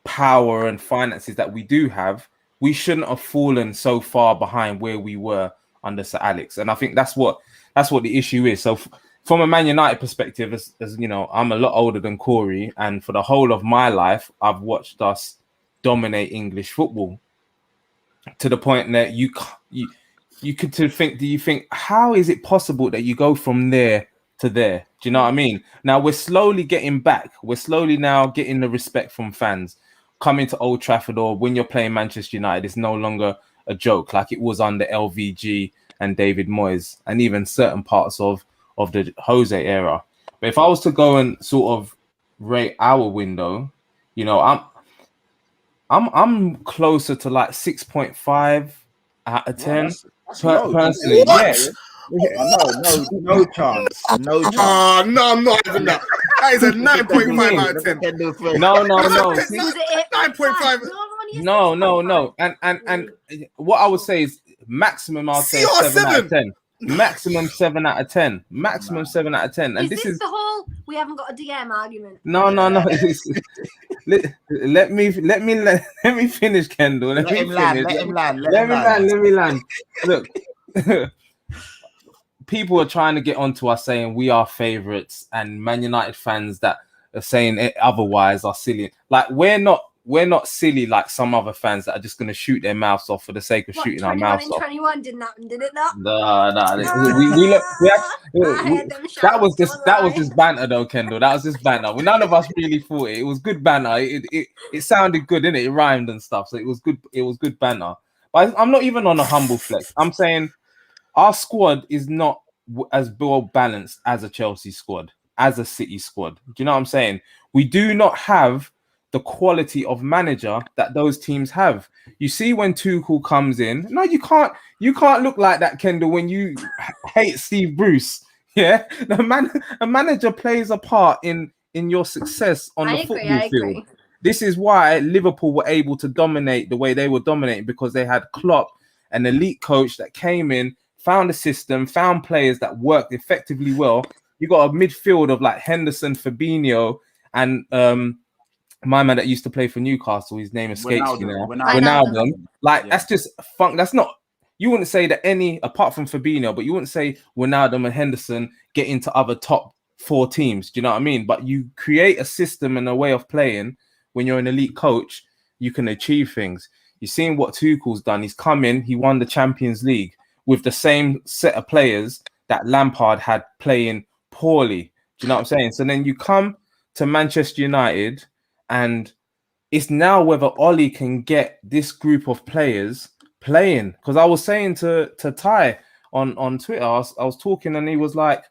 power and finances that we do have, we shouldn't have fallen so far behind where we were under Sir Alex. And I think that's what the issue is. So from a Man United perspective, as you know, I'm a lot older than Corey, and for the whole of my life, I've watched us dominate English football to the point that you could think, how is it possible that you go from there to there? Do you know what I mean? Now we're slowly getting back. We're slowly now getting the respect from fans. Coming to Old Trafford, or when you're playing Manchester United, is no longer a joke like it was under LVG and David Moyes, and even certain parts of the Jose era. But if I was to go and sort of rate our window, you know, I'm closer to like 6.5 out of 10. That's low. Personally, What? Yeah. No chance. No chance. Oh, no, I'm not even that. That is a 9.5 out of 10. No. Was it 9.5. No. And what I would say is maximum, I'll say 7 out of 10. Maximum 7 out of 10. Maximum 7 out of 10. And this is the whole we haven't got a DM argument. No. Let me finish, Kendall. Let me land. Look, people are trying to get onto us saying we are favourites, and Man United fans that are saying it otherwise are silly. Like we're not silly like some other fans that are just going to shoot their mouths off for the sake of shooting our mouths off. 21 didn't happen, did it not? No. That was just banter though, Kendall. That was just banter. None of us really thought it. It was good banter. It sounded good, didn't it? It rhymed and stuff. So it was good. It was good banter. But I'm not even on a humble flex. I'm saying our squad is not as well balanced as a Chelsea squad, as a City squad. Do you know what I'm saying? We do not have the quality of manager that those teams have. You see when Tuchel comes in, no, you can't look like that, Kendall, when you hate Steve Bruce. Yeah, a manager plays a part in your success on the football field. This is why Liverpool were able to dominate the way they were dominating, because they had Klopp, an elite coach that came in, found a system, found players that worked effectively well. You got a midfield of like Henderson, Fabinho, and my man that used to play for Newcastle, his name escapes me now. Wijnaldum. Like, that's just funk. That's not, you wouldn't say that any, apart from Fabinho, but you wouldn't say Wijnaldum and Henderson get into other top 4 teams. Do you know what I mean? But you create a system and a way of playing. When you're an elite coach, you can achieve things. You've seen what Tuchel's done. He's come in, he won the Champions League with the same set of players that Lampard had playing poorly. Do you know what I'm saying? So then you come to Manchester United, and it's now whether Ollie can get this group of players playing. Because I was saying to Ty on Twitter, I was talking, and he was like,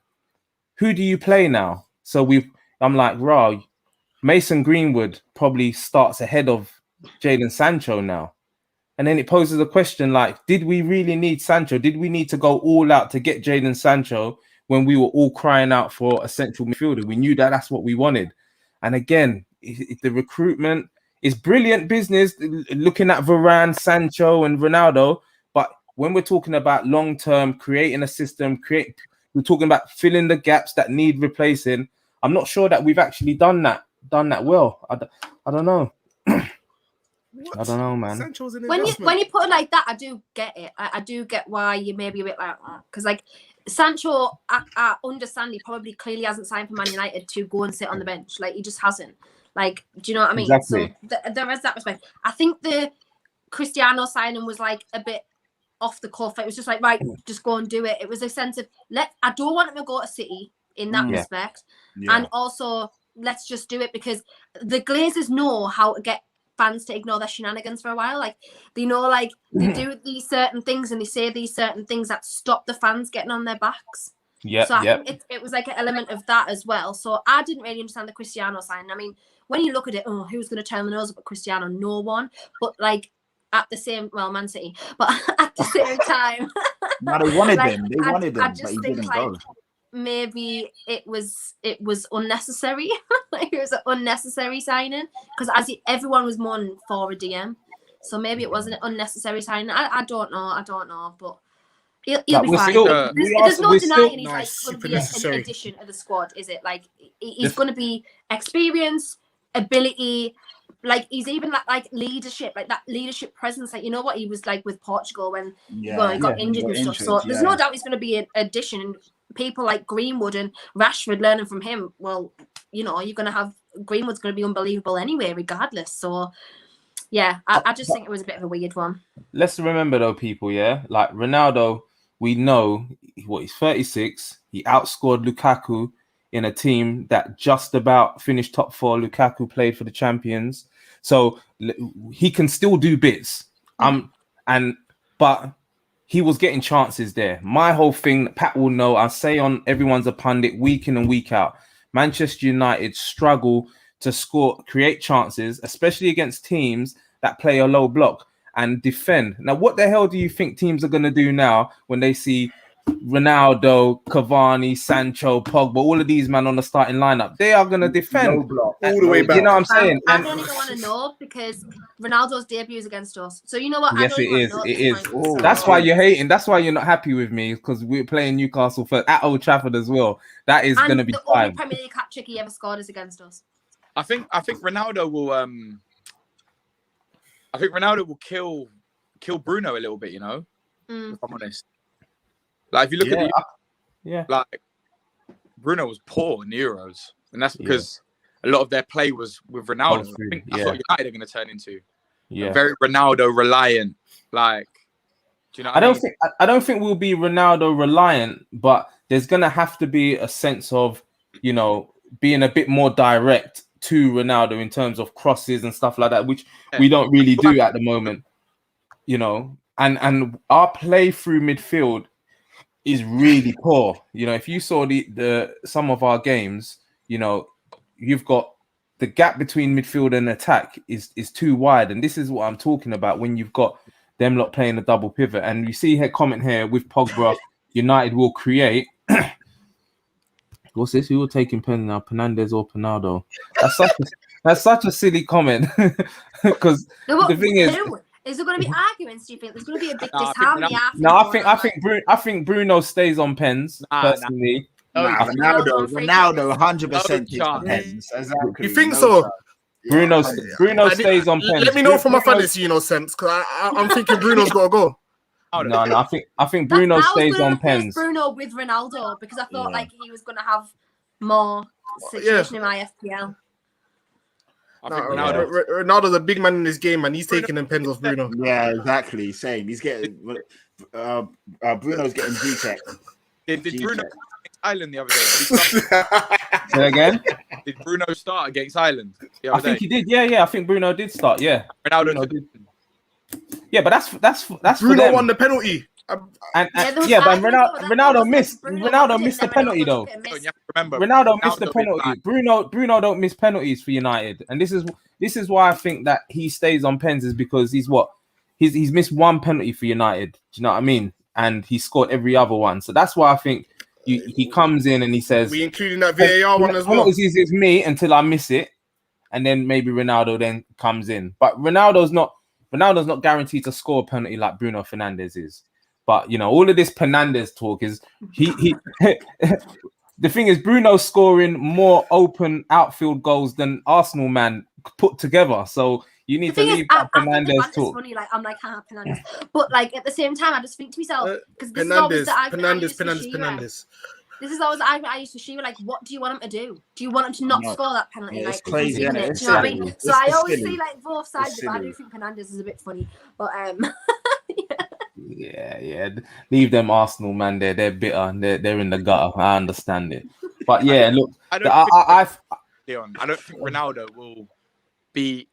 who do you play now? So I'm like, rah, Mason Greenwood probably starts ahead of Jadon Sancho now. And then it poses a question like, did we really need Sancho? Did we need to go all out to get Jadon Sancho when we were all crying out for a central midfielder? We knew that that's what we wanted. And again, the recruitment is brilliant business, looking at Varane, Sancho, and Ronaldo. But when we're talking about long-term, creating a system, we're talking about filling the gaps that need replacing. I'm not sure that we've actually done that well. I don't know. What? I don't know, man. Sancho's an When investment. you put it like that, I do get it. I do get why you may be a bit like that. Because like Sancho, I understand he probably clearly hasn't signed for Man United to go and sit on the bench. Like he just hasn't. Like, do you know what I mean? Exactly. So there is that respect. I think the Cristiano signing was like a bit off the cuff. It was just like, right, just go and do it. It was a sense of I don't want him to go to City in that respect. Yeah. And also let's just do it because the Glazers know how to get fans to ignore their shenanigans for a while. Like they know, like they do these certain things and they say these certain things that stop the fans getting on their backs. Yeah. So I think it was like an element of that as well. So I didn't really understand the Cristiano sign. I mean, when you look at it, who's going to turn the nose up at Cristiano? No one. But like at the same, Man City. But at the same time, No, they wanted like, him. They wanted him, I but just he think didn't like go. maybe it was unnecessary. Like it was an unnecessary signing because everyone was mourning for a DM. So maybe it wasn't an unnecessary signing. I don't know, but he'll be fine. There's no denying he's like going to be an addition of the squad, is it? Like he's going to be experience, ability, like he's even like leadership, like that leadership presence. Like you know what he was like with Portugal when he got injured and stuff. So there's no doubt he's going to be an addition. And people like Greenwood and Rashford learning from him. Well, you know you're going to have Greenwood's going to be unbelievable anyway, regardless. So. Yeah, I just think it was a bit of a weird one. Let's remember though, people, like Ronaldo, we know he's 36. He outscored Lukaku in a team that just about finished top 4. Lukaku played for the champions. So he can still do bits. But he was getting chances there. My whole thing, Pat will know, I say on Everyone's a Pundit week in and week out, Manchester United struggle to create chances, especially against teams that play a low block and defend. Now, what the hell do you think teams are going to do now when they see Ronaldo, Cavani, Sancho, Pogba, all of these men on the starting lineup? They are going to defend block, all the way back. You know what I'm saying? I don't even want to know because Ronaldo's debut is against us. So you know what? Yes, I don't it is. know It is. So. That's why you're hating. That's why you're not happy with me because we're playing Newcastle at Old Trafford as well. That is going to be the fine. only Premier League hat trick he ever scored is against us. I think Ronaldo will. I think Ronaldo will kill Bruno a little bit. You know, if I'm honest. Like if you look at like Bruno was poor in the Euros, and that's because a lot of their play was with Ronaldo. I think that's what United are going to turn into. Very Ronaldo reliant. Like, do you know? I don't think we'll be Ronaldo reliant, but there's going to have to be a sense of, you know, being a bit more direct to Ronaldo in terms of crosses and stuff like that, which we don't really do at the moment, you know. And our play through midfield is really poor. You know, if you saw the some of our games, you know, you've got the gap between midfield and attack is too wide, and this is what I'm talking about when you've got them lot playing a double pivot. And you see her comment here with Pogba, United will create. What's this? Who will take in pen now? Fernandes or Pinaldo? That's such a silly comment. Because the thing is there going to be arguments? Do you think there's going to be a big disharmony after? No, I think Bruno stays on pens personally. Ronaldo 100% takes on pens. Exactly. You think so? Bruno stays on pens. Let me know from my fantasy, sense, because I'm thinking Bruno's got to go. No, I think Bruno stays on pens. Bruno with Ronaldo because I thought like he was going to have more situation in my FPL. Ronaldo's a big man in this game, and he's taking them pens off Bruno. Yeah, exactly. Same. He's getting Bruno's getting G-check. Did Bruno against Ireland the other day? Say again? Did Bruno start against Ireland? I think he did. Yeah. I think Bruno did start. Yeah. Ronaldo did. Yeah, but that's Bruno won the penalty. But Ronaldo missed the penalty though. Ronaldo missed the penalty. Bruno don't miss penalties for United, and this is why I think that he stays on pens is because he's missed one penalty for United. Do you know what I mean? And he scored every other one. So that's why I think he comes in and he says, we including that VAR one as well. It's me until I miss it, and then maybe Ronaldo then comes in. But Ronaldo's not guaranteed to score a penalty like Bruno Fernandes is. But you know, all of this Fernandes talk is he the thing is, Bruno's scoring more open outfield goals than Arsenal man put together. So you need to leave that Fernandes talk. Funny, like I'm like, Fernandes, but like at the same time, I just think to myself because this Fernandes. is always Fernandes. This is always I used to Shearer, like, what do you want him to do? Do you want him to not score that penalty? Yeah, like, it's crazy, isn't it? Do you know what I mean? So I always silly. see like both sides, but I do think Fernandes is a bit funny. But yeah, leave them Arsenal man there. They're bitter. They're in the gutter. I understand it. But yeah, look, Leon, I don't think Ronaldo will be.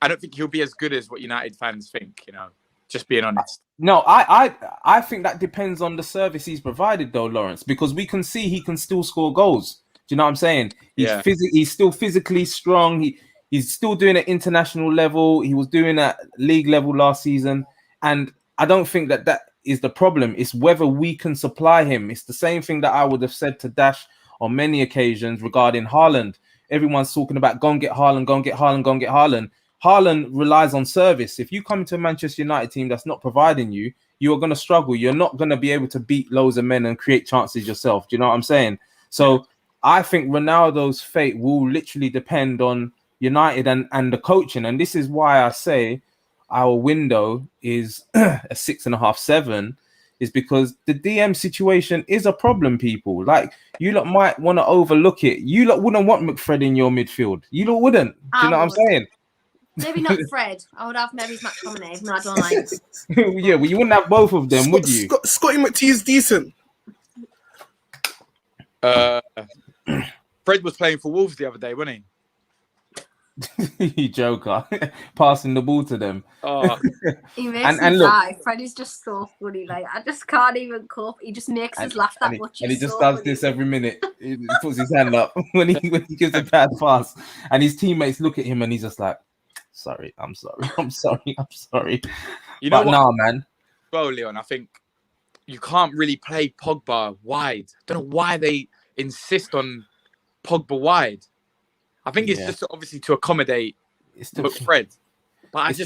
I don't think he'll be as good as what United fans think. You know, just being honest. No, I think that depends on the service he's provided, though, Lawrence, because we can see he can still score goals. Do you know what I'm saying? He's still physically strong. He's still doing it at international level. He was doing it at league level last season, and I don't think that is the problem. It's whether we can supply him. It's the same thing that I would have said to Dash on many occasions regarding Haaland. Everyone's talking about go and get Haaland, go and get Haaland, go and get Haaland. Haaland relies on service. If you come to a Manchester United team that's not providing you, you are going to struggle. You're not going to be able to beat loads of men and create chances yourself. Do you know what I'm saying? So I think Ronaldo's fate will literally depend on United and the coaching. And this is why I say our window is a 6.5, 7, is because the DM situation is a problem, people. Like, you lot might want to overlook it. You lot wouldn't want McFred in your midfield. You lot wouldn't. Do you know what I'm saying? Maybe not Fred. I would have maybe McTominay. No, I don't like. Yeah, well, you wouldn't have both of them, would you? Scotty McTee is decent. Fred was playing for Wolves the other day, wasn't he? You joker, passing the ball to them. Oh, he makes me die. Fred is just so funny. Like, I just can't even cope. He just makes us laugh that much. And he just does this every minute. He puts his hand up when he gives a bad pass, and his teammates look at him, and he's just like, "Sorry, I'm sorry, I'm sorry, I'm sorry." You know what? Nah, man. Well, Leon, I think you can't really play Pogba wide. I don't know why they insist on Pogba wide. I think it's just obviously to accommodate McFred. But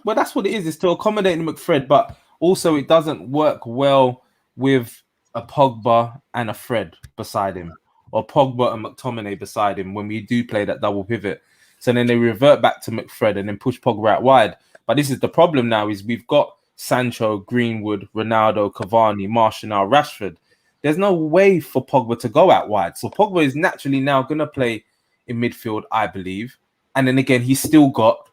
well, that's what it is. It's to accommodate McFred, but also it doesn't work well with a Pogba and a Fred beside him, or Pogba and McTominay beside him when we do play that double pivot. So then they revert back to McFred and then push Pogba out wide. But this is the problem now: is we've got Sancho, Greenwood, Ronaldo, Cavani, Martial, Rashford. There's no way for Pogba to go out wide. So Pogba is naturally now going to play in midfield, I believe. And then again, he's still got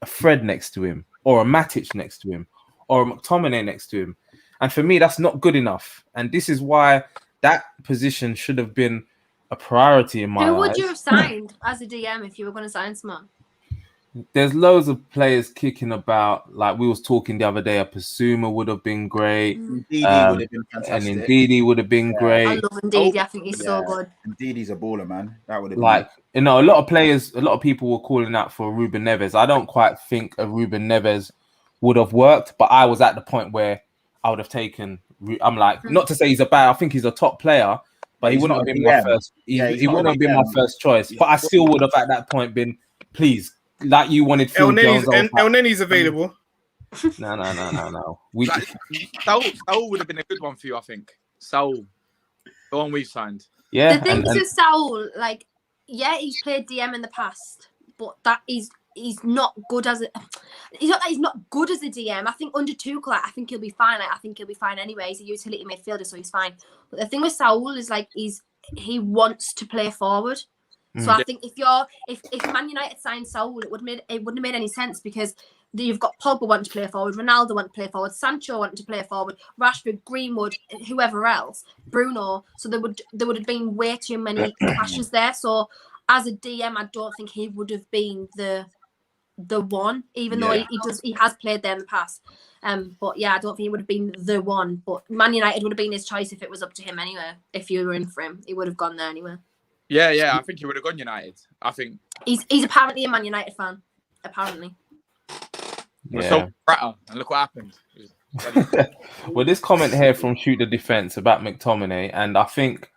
a Fred next to him, or a Matic next to him, or a McTominay next to him. And for me, that's not good enough. And this is why that position should have been a priority in my eyes. Who would you have signed as a DM if you were going to sign someone? There's loads of players kicking about. Like we was talking the other day, a Pasuma would have been great. Ndidi would have been fantastic. And Ndidi would have been great. I love Ndidi. I think he's so good. Ndidi's a baller, man. That would have been you know, a lot of people were calling out for Ruben Neves. I don't quite think a Ruben Neves would have worked, but I was at the point where I would have taken. I'm like, not to say he's I think he's a top player, but he wouldn't have been my first. He wouldn't have been my first choice. But I still would have at that point been, please. Like you wanted Phil Jones. El Nenny's available. No. Saul would have been a good one for you, I think. Saul, the one we've signed. Yeah. The thing with Saul, like, he's played DM in the past, but that he's not good as he's not good as a DM. I think under Tuchel, I think he'll be fine. I think he'll be fine anyway. He's a utility midfielder, so he's fine. But the thing with Saul is like he wants to play forward. So I think if Man United signed Saul, it wouldn't have made any sense because you've got Pogba wanting to play forward, Ronaldo wanting to play forward, Sancho wanting to play forward, Rashford, Greenwood, whoever else, Bruno. So there would have been way too many clashes there. So as a DM, I don't think he would have been the one, even though he has played there in the past. But yeah, I don't think he would have been the one. But Man United would have been his choice if it was up to him anyway. If you were in for him, he would have gone there anyway. Yeah, I think he would have gone United. I think he's apparently a Man United fan. Apparently. We're so brighter, and look what happened. Well, this comment here from Shoot the Defense about McTominay, and I think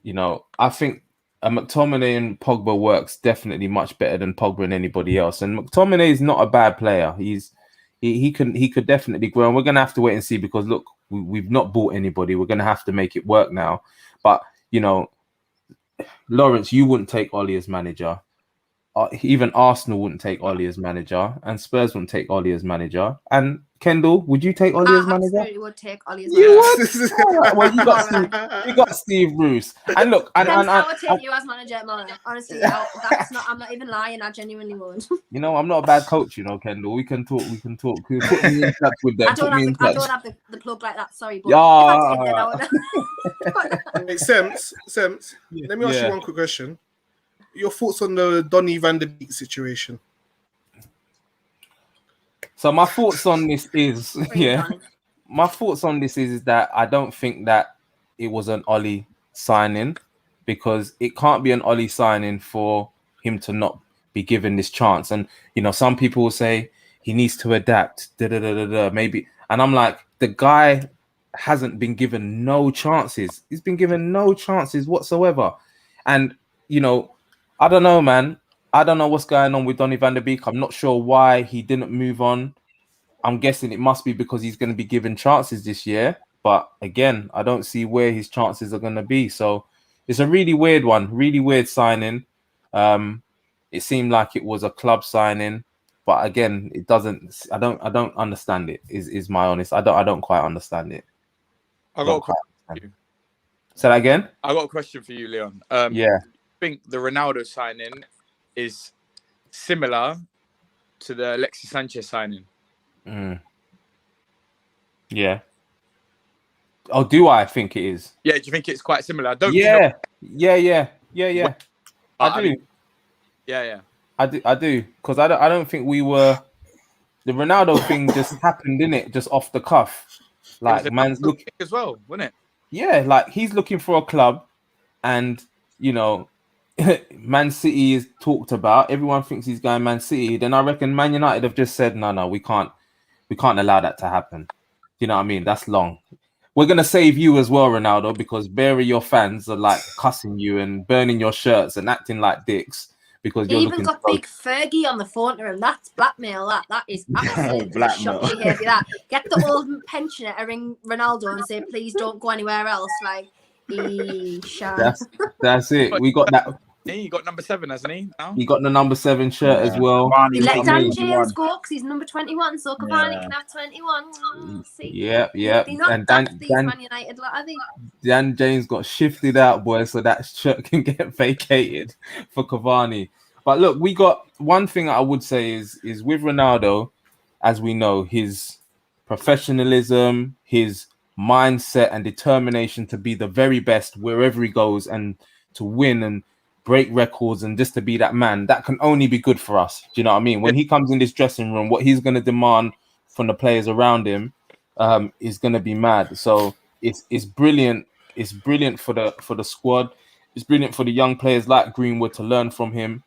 a McTominay and Pogba works definitely much better than Pogba and anybody else. And McTominay is not a bad player. He could definitely grow. And we're gonna have to wait and see because look, we've not bought anybody. We're gonna have to make it work now. But Lawrence, you wouldn't take Ollie as manager. Even Arsenal wouldn't take Ollie as manager, and Spurs wouldn't take Ollie as manager. And Kendall, would you take Ollie as manager? I absolutely would take Ollie as manager. You would? Well, you got Steve Bruce. And look, I would take you as manager, Mona. Honestly, I'm not even lying. I genuinely would. I'm not a bad coach, Kendall. We can talk. Put me in touch with them. I don't have the plug like that. Sorry, but Hey, Sems, let me ask you one quick question. Your thoughts on the Donny van de Beek situation? So my thoughts on this is that I don't think that it was an Ollie signing because it can't be an Ollie signing for him to not be given this chance. And some people will say he needs to adapt, maybe. And I'm like, the guy hasn't been given no chances. He's been given no chances whatsoever. And I don't know, man. I don't know what's going on with Donny van de Beek. I'm not sure why he didn't move on. I'm guessing it must be because he's going to be given chances this year. But again, I don't see where his chances are going to be. So it's a really weird one, really weird signing. It seemed like it was a club signing, but again, it doesn't. I don't understand it. Is my honest. I don't quite understand it. I got a question for you. Say that again. I got a question for you, Leon. I think the Ronaldo signing is similar to the Alexis Sanchez signing. Yeah. Oh, do I think it is? Yeah, do you think it's quite similar? I don't. Yeah. I do. Yeah. I do because I don't think we were. The Ronaldo thing just happened, didn't it? Just off the cuff. Like man's looking as well, wasn't it? Yeah, like he's looking for a club, and Man City is talked about. Everyone thinks he's going Man City. Then I reckon Man United have just said, no, we can't allow that to happen. You know what I mean? That's long. We're gonna save you as well, Ronaldo, because bury your fans are like cussing you and burning your shirts and acting like dicks because you're even got big Fergie on the phone to him. That's blackmail. That is absolutely shocking behaviour. That get the old pensioner to ring Ronaldo and say, please don't go anywhere else. Like. That's it. We got that. He got number 7, hasn't he? Now? He got the number 7 shirt as well. He let Dan James go because he's number 21, so Cavani can have 21. Yeah. And Man United, are they? Dan James got shifted out, boy, so that shirt can get vacated for Cavani. But look, we got one thing I would say is with Ronaldo, as we know, his professionalism, his mindset and determination to be the very best wherever he goes and to win and break records and just to be that man, that can only be good for us. Do you know what I mean? When he comes in this dressing room, what he's going to demand from the players around him is going to be mad. So it's brilliant. It's brilliant for the squad. It's brilliant for the young players like Greenwood to learn from him.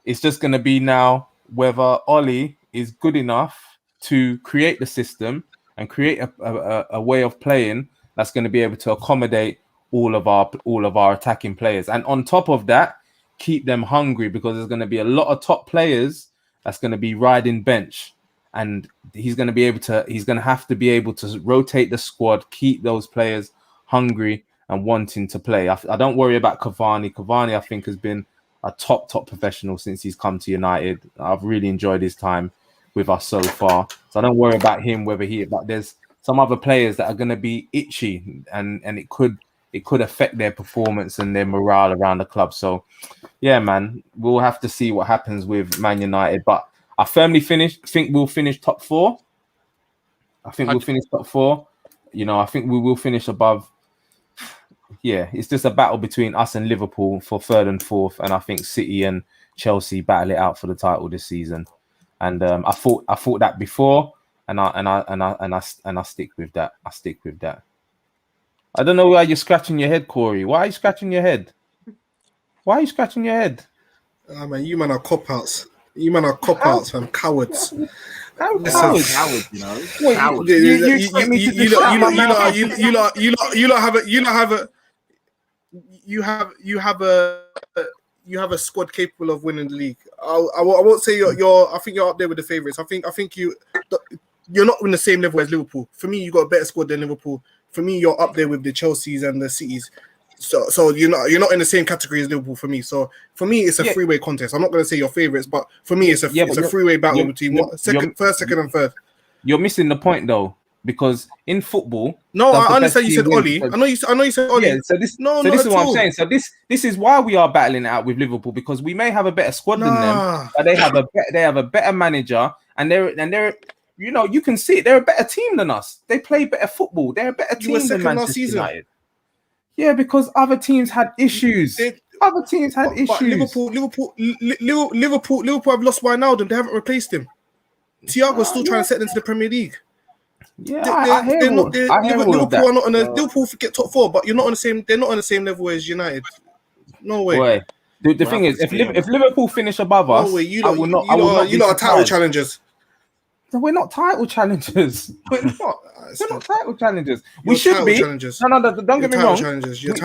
It's just going to be now whether Ollie is good enough to create the system and create a way of playing that's going to be able to accommodate all of our attacking players, and on top of that, keep them hungry because there's going to be a lot of top players that's going to be riding bench, and he's going to have to be able to rotate the squad, keep those players hungry and wanting to play. I don't worry about Cavani. Cavani, I think, has been a top professional since he's come to United. I've really enjoyed his time with us so far, so I don't worry about him but there's some other players that are going to be itchy and it could affect their performance and their morale around the club. So yeah, man, we'll have to see what happens with Man United, but I firmly think we'll finish top 4. I think we'll finish top 4. I think we will finish above. Yeah, it's just a battle between us and Liverpool for 3rd and 4th, and I think City and Chelsea battle it out for the title this season. And I thought that before, and I stick with that. I don't know why you're scratching your head, Corey. Why are you scratching your head? Man, you man are cop outs. You man are cop outs, fam. Cowards. I'm Listen, cowards. Cowards, you know. What, Cowards. you expect me to you defend lot you have a squad capable of winning the league. I won't say you're. I think you're up there with the favourites. I think you're not in the same level as Liverpool. For me, you got a better squad than Liverpool. For me, you're up there with the Chelseas and the Cities. So you're not in the same category as Liverpool for me. So for me, it's a three-way contest. I'm not going to say your favourites, but for me, it's a three-way battle between first, second, and third. You're missing the point though, because in football, no, I understand you said Ollie. I know you said Ollie. Yeah, so this is what I'm saying. So this is why we are battling it out with Liverpool, because we may have a better squad than them, but they have a better manager, and they're you can see it. They're a better team than us. They play better football. They're a better team than Manchester United. Yeah, because other teams had issues. Other teams had issues. But Liverpool have lost Wijnaldum. They haven't replaced him. Thiago's still trying to set into the Premier League. Yeah, I hear all of that. Are not on the Liverpool get top 4, but you're not on the same. They're not on the same level as United. No way. Boy, the thing is, if Liverpool finish above us, no way. I will not. You lot are title challengers. No, we're not title challengers. We're not. We're not title challengers. We should be. Challengers. No, don't get me wrong.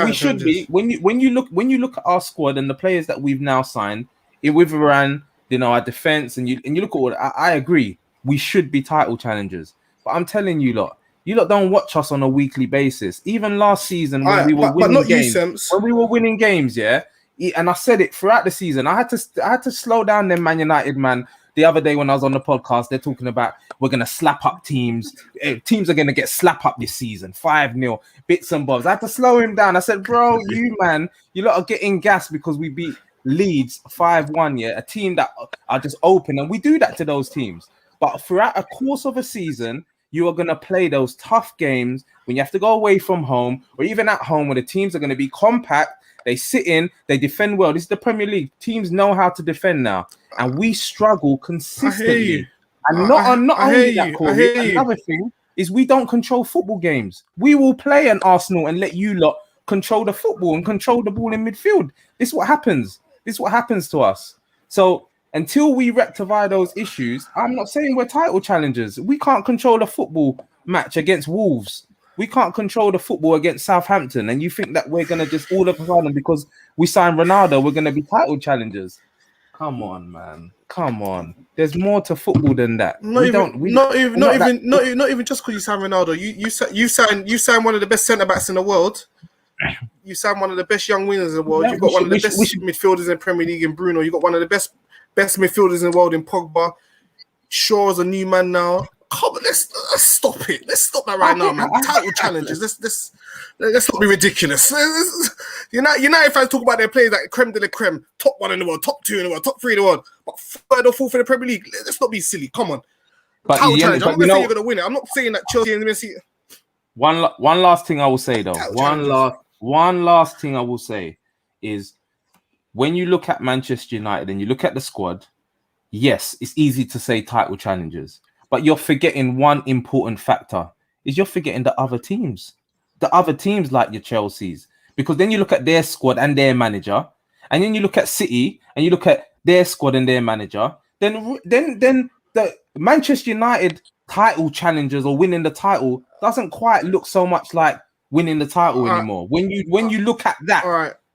We should be. When you look at our squad and the players that we've now signed, with Varane, our defense, and you look at all that, I agree. We should be title challengers. But I'm telling you lot don't watch us on a weekly basis. Even last season when we were winning games, yeah. And I said it throughout the season. I had to slow down them Man United, man. The other day when I was on the podcast, they're talking about we're going to slap up teams. Teams are going to get slap up this season, 5-0, bits and bobs. I had to slow him down. I said, bro, you lot are getting gas because we beat Leeds 5-1, yeah, a team that are just open. And we do that to those teams. But throughout a course of a season, you are going to play those tough games when you have to go away from home or even at home where the teams are going to be compact. They sit in, they defend well. This is the Premier League. Teams know how to defend now. And we struggle consistently. And not only that, Corey, another thing is we don't control football games. We will play an Arsenal and let you lot control the football and control the ball in midfield. This is what happens. This is what happens to us. So until we rectify those issues, I'm not saying we're title challengers. We can't control a football match against Wolves. We can't control the football against Southampton. And you think that we're going to just all of a sudden, because we signed Ronaldo, we're going to be title challengers. Come on, man. Come on. There's more to football than that. Not even just because you signed Ronaldo. You signed one of the best centre backs in the world. You signed one of the best young wingers in the world. You've got one of the best midfielders in the Premier League in Bruno. You've got one of the best midfielders in the world in Pogba. Shaw's a new man now. Come on, let's stop it. Let's stop that right now, man. Title challenges. Let's not be ridiculous. United fans talk about their players like creme de la creme, top 1 in the world, top 2 in the world, top 3 in the world, but 3rd or 4th in the Premier League. Let's not be silly. Come on. But title challenge. I'm not going to say you're going to win it. I'm not saying that Chelsea and Messi. One last thing I will say though. One last thing I will say is when you look at Manchester United and you look at the squad, yes, it's easy to say title challengers. But you're forgetting one important factor is you're forgetting the other teams. The other teams like your Chelseas. Because then you look at their squad and their manager, and then you look at City and you look at their squad and their manager, then the Manchester United title challengers or winning the title doesn't quite look so much like winning the title anymore. When you look at that,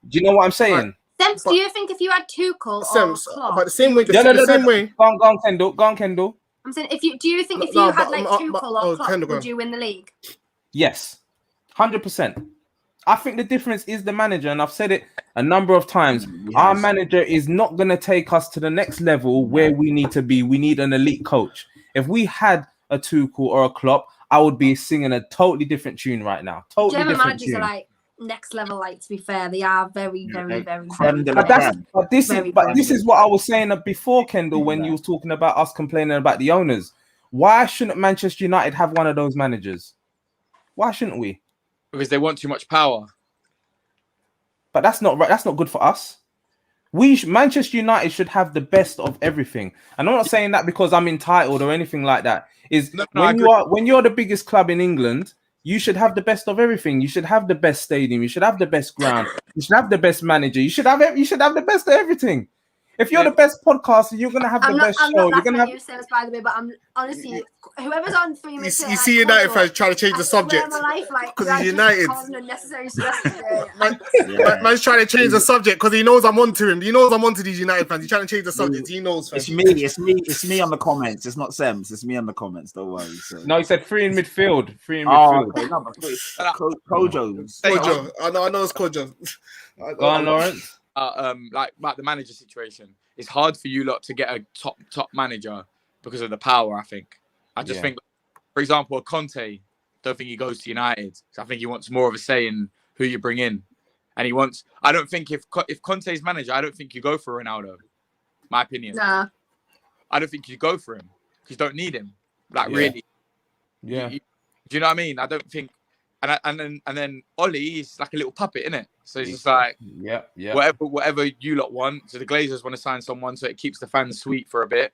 do you know what I'm saying? Sems, do you think if you had Tuchel or Klopp, but the same way, the same way. Go on, Kendall. I'm saying, do you think if you had like Tuchel or Klopp, would you win the league? Yes, 100%. I think the difference is the manager, and I've said it a number of times. Yes. Our manager is not going to take us to the next level where we need to be. We need an elite coach. If we had a Tuchel or a Klopp, I would be singing a totally different tune right now. German managers are like next level. Like, to be fair, they are very. But this is what I was saying before, Kendall, when you was talking about us complaining about the owners. Why shouldn't Manchester United have one of those managers? Why shouldn't we? Because they want too much power. But that's not right. That's not good for us. Manchester United should have the best of everything. And I'm not saying that because I'm entitled or anything like that. When you're the biggest club in England, you should have the best of everything. You should have the best stadium. You should have the best ground. You should have the best manager. You should have the best of everything. If you're the best podcaster, you're gonna have the best I'm show. not You're gonna have. you say this, by the way, but I'm honestly whoever's on 3 You minutes. see United fans trying to change the subject because he's United. Causing unnecessary stress today. Man's trying to change the subject because he knows I'm onto him. He knows I'm onto these United fans. He's trying to change the subject. He knows. It's me on the comments. It's not Sems. It's me on the comments. Don't worry. So. No, he said 3 in midfield. 3 in Oh, midfield. okay. No, but Kojo's. Kojo. I know it's Kojo. Go on, Lawrence. Like about the manager situation, it's hard for you lot to get a top manager because of the power. I think. I just think, for example, a Conte. Don't think he goes to United. So I think he wants more of a say in who you bring in, and he wants. I don't think if Conte's manager, I don't think you go for Ronaldo. My opinion. Nah. I don't think you go for him because you don't need him. Like really. Yeah. Do you know what I mean? I don't think. And then Ollie is like a little puppet, isn't it? So it's just like whatever you lot want. So the Glazers want to sign someone, so it keeps the fans sweet for a bit.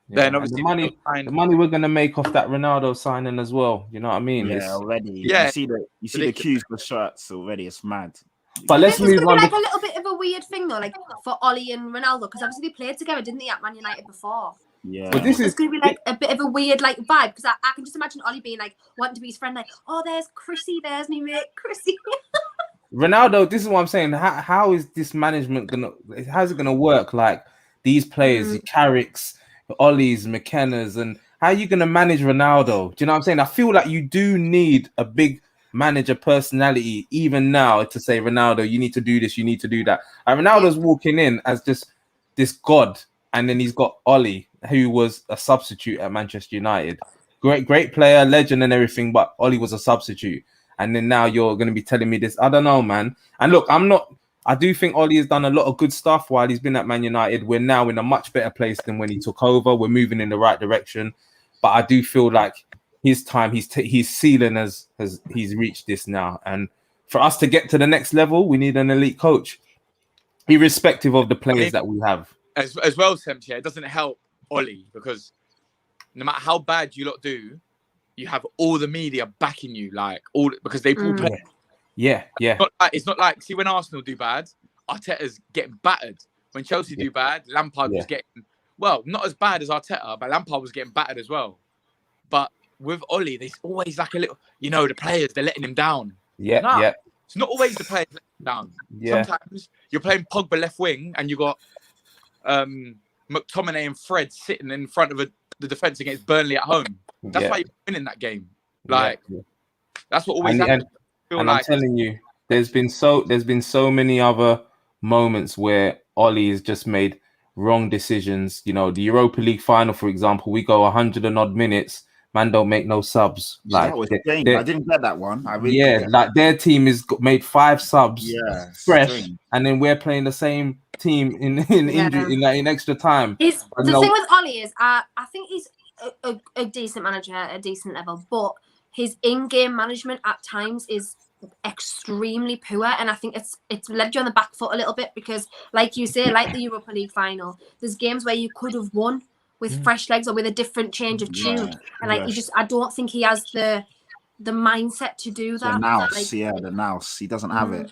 Yeah. Then obviously the money we're gonna make off that Ronaldo signing as well. You know what I mean? Yeah, already. Yeah, you see the queues for shirts already. It's mad. But let's move on. Like a little bit of a weird thing though, like for Ollie and Ronaldo, because obviously they played together, didn't they, at Man United before? Yeah. But this is going to be like a bit of a weird like vibe because I can just imagine Ollie being like wanting to be his friend, like, oh, there's Chrissy, there's me mate, Chrissy. Ronaldo. This is what I'm saying. How is this management how's it gonna work? Like these players, Carricks, Ollie's, McKenna's, and how are you gonna manage Ronaldo? Do you know what I'm saying? I feel like you do need a big manager personality even now to say, Ronaldo, you need to do this, you need to do that. And Ronaldo's walking in as just this god, and then he's got Ollie, who was a substitute at Manchester United. Great player, legend and everything, but Ollie was a substitute. And then now you're going to be telling me this. I don't know, man. And look, I do think Ollie has done a lot of good stuff while he's been at Man United. We're now in a much better place than when he took over. We're moving in the right direction. But I do feel like his time, his ceiling has he's reached this now. And for us to get to the next level, we need an elite coach, irrespective of the players that we have. As well, Semch, it doesn't help Ollie because no matter how bad you lot do, you have all the media backing you, like all because they all play. Yeah. It's not like see when Arsenal do bad, Arteta's getting battered. When Chelsea do bad, Lampard was getting not as bad as Arteta, but Lampard was getting battered as well. But with Ollie, there's always like a little, the players they're letting him down. Yeah. It's not always the players letting him down. Yeah. Sometimes you're playing Pogba left wing and you got McTominay and Fred sitting in front of the defense against Burnley at home. That's why you're winning that game. Like that's what always happens. And I'm telling you, there's been so many other moments where Ollie has just made wrong decisions. The Europa League final, for example, we go 100 and odd minutes. Man, don't make no subs. Like I didn't get that one. I really like their team is made 5 subs, fresh, strange. And then we're playing the same team in injury in extra time. The thing with Ollie is, I think he's a decent manager at a decent level, but his in-game management at times is extremely poor, and I think it's led you on the back foot a little bit because, like you say, like the Europa League final, there's games where you could have won with fresh legs or with a different change of tune, and I don't think he has the mindset to do that. The nous, he doesn't have it.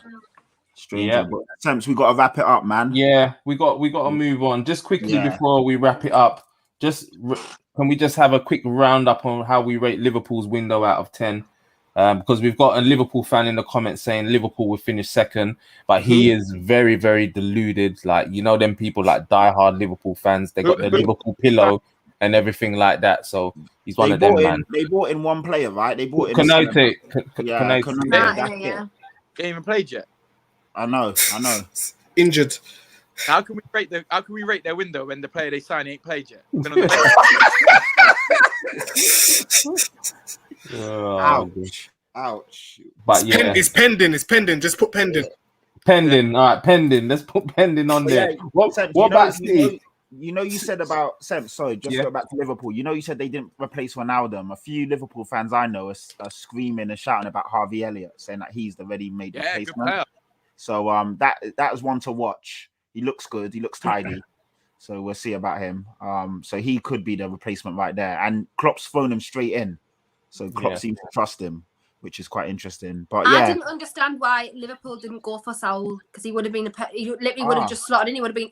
Strange, but attempts, we got to wrap it up, man. Yeah, we got to move on. Just quickly before we wrap it up, can we just have a quick roundup on how we rate Liverpool's window out of 10? Because we've got a Liverpool fan in the comments saying Liverpool will finish second, but he is very, very deluded. Like, them people like diehard Liverpool fans, they got the Liverpool pillow and everything like that. So he's one of them, man. They bought in one player, right? They bought in Konate. They ain't even played yet. I know. Injured. How can we rate their window when the player they sign ain't played yet? Ouch. But it's pending. Just put pending. Pending. All right, pending. Let's put pending on there. What about Steve? You said about Sem. Sorry, just go back to Liverpool. You said they didn't replace Ronaldo. A few Liverpool fans I know are screaming and shouting about Harvey Elliott, saying that he's the ready-made replacement. So that was one to watch. He looks good. He looks tidy. So we'll see about him. So he could be the replacement right there. And Klopp's thrown him straight in. So Klopp seems to trust him, which is quite interesting. But I didn't understand why Liverpool didn't go for Saul because he would have been he literally would have just slotted in. He would have been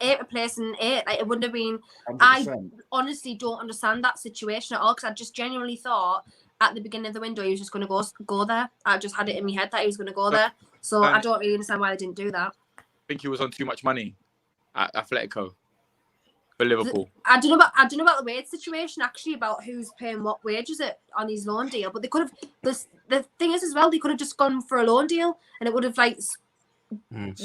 8 replacing 8. Like, it wouldn't have been. I 100%. honestly don't understand that situation at all, because I just genuinely thought at the beginning of the window he was just going to go there. I just had it in my head that he was going to go there. So I don't really understand why they didn't do that. I think he was on too much money at Atletico for Liverpool. I don't know about the wage situation, actually, about who's paying what wages on his loan deal. But they could have. The thing is as well, they could have just gone for a loan deal, and it would have like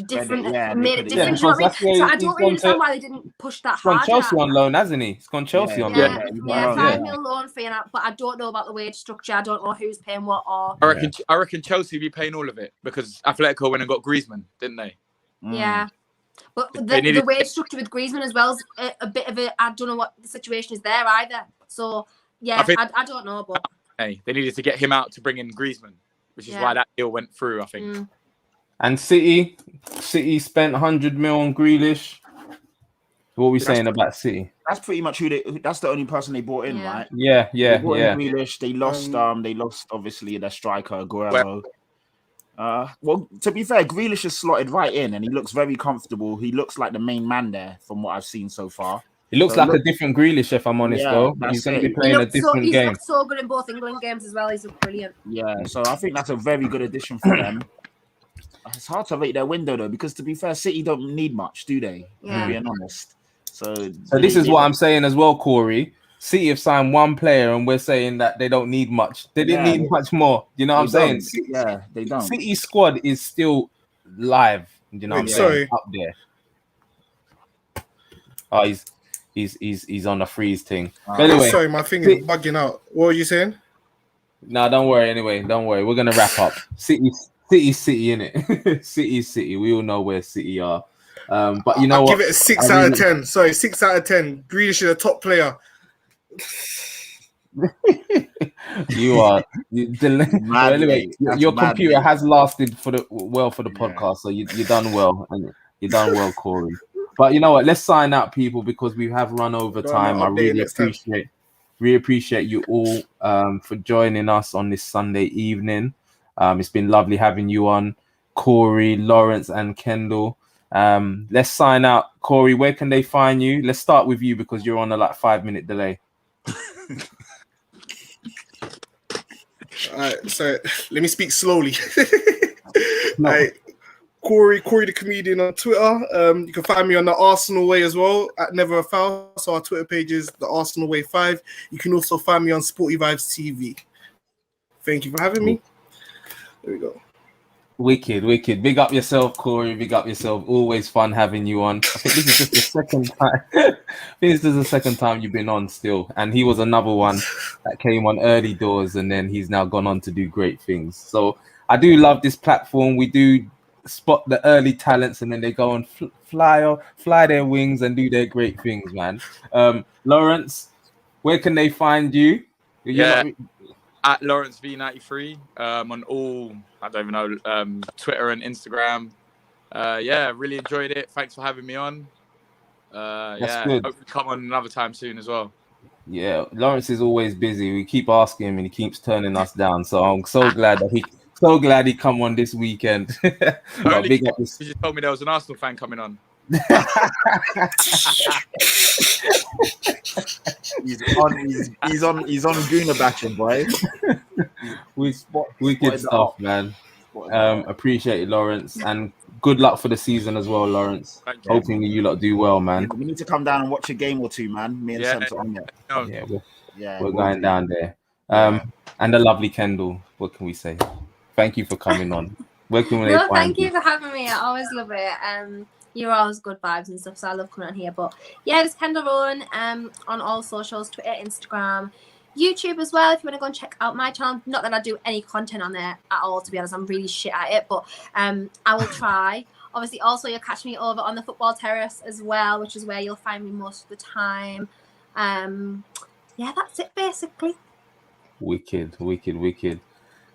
different, made it different. You know what I mean? So I don't really understand why they didn't push that hard. He's gone Chelsea on loan, hasn't he? He's gone Chelsea on loan. Yeah, 5 mil loan fee, but I don't know about the wage structure. I don't know who's paying what. Or I reckon Chelsea be paying all of it because Atletico went and got Griezmann, didn't they? Yeah. But the wage structure with Griezmann as well is a bit of a. I don't know what the situation is there either. So yeah, I don't know, but they needed to get him out to bring in Griezmann, which is why that deal went through, I think. And City spent 100 mil on Grealish. What are we saying about City? That's pretty much that's the only person they brought in, right? Yeah. They brought in Grealish. They lost obviously their striker Aguero. Well, to be fair, Grealish is slotted right in, and he looks very comfortable. He looks like the main man there, from what I've seen so far. He looks like a different Grealish, if I'm honest, though. He's going to be playing a different game. He's looked so good in both England games as well. He's looked brilliant. Yeah, so I think that's a very good addition for them. It's hard to rate their window, though, because to be fair, City don't need much, do they? Yeah. Being honest. So this is what I'm saying as well, Corey. City have signed one player, and we're saying that they don't need much. They didn't need much more. You know what I'm saying? They don't. City squad is still live. You know what I'm saying? Up there. Oh, he's on the freeze thing. But anyway, sorry, my thing is bugging out. What were you saying? No, don't worry. Anyway, don't worry. We're gonna wrap up. City, innit? City. We all know where City are. But you know what? Give it a 6 out of 10. Sorry, 6 out of 10. Grealish is a top player. You are. Anyway, your computer has lasted for the podcast, so you done well. You done well, Corey. But you know what? Let's sign out, people, because we have run over time. I really appreciate you all for joining us on this Sunday evening. It's been lovely having you on, Corey, Lawrence, and Kendall. Let's sign out. Corey, where can they find you? Let's start with you because you're on a 5-minute delay. All right, so let me speak slowly. All right, Corey the comedian on Twitter. You can find me on the Arsenal Way as well at Never a Foul. So our Twitter page is the Arsenal Way 5. You can also find me on Sporty Vibes TV. Thank you for having me. There we go. Wicked. Big up yourself, Corey. Big up yourself. Always fun having you on. I think this is just the second time. This is the second time you've been on still. And he was another one that came on early doors, and then he's now gone on to do great things. So I do love this platform. We do spot the early talents, and then they go and fly their wings and do their great things, man. Lawrence, where can they find you? At Lawrence V93 on all, I don't even know, Twitter and Instagram. Really enjoyed it. Thanks for having me on. Good. Hope to come on another time soon as well. Yeah, Lawrence is always busy. We keep asking him and he keeps turning us down. So I'm so glad he come on this weekend. Big up. You just told me there was an Arsenal fan coming on. He's on Gooner bashing, boy. Wicked stuff, man. Appreciate it, Lawrence, and good luck for the season as well, Lawrence. Hoping you lot do well, man. We need to come down and watch a game or two, man. Me and Sam's on there. We're going down there. And the lovely Kendall. What can we say? Thank you for coming on. Where can we find thank you for having me. I always love it. You're always good vibes and stuff, so I love coming on here. But yeah, it's Kendall Rowan on all socials, Twitter, Instagram, YouTube as well. If you want to go and check out my channel, not that I do any content on there at all, to be honest, I'm really shit at it, but I will try. Obviously, also you'll catch me over on the Football Terrace as well, which is where you'll find me most of the time. That's it basically. Wicked.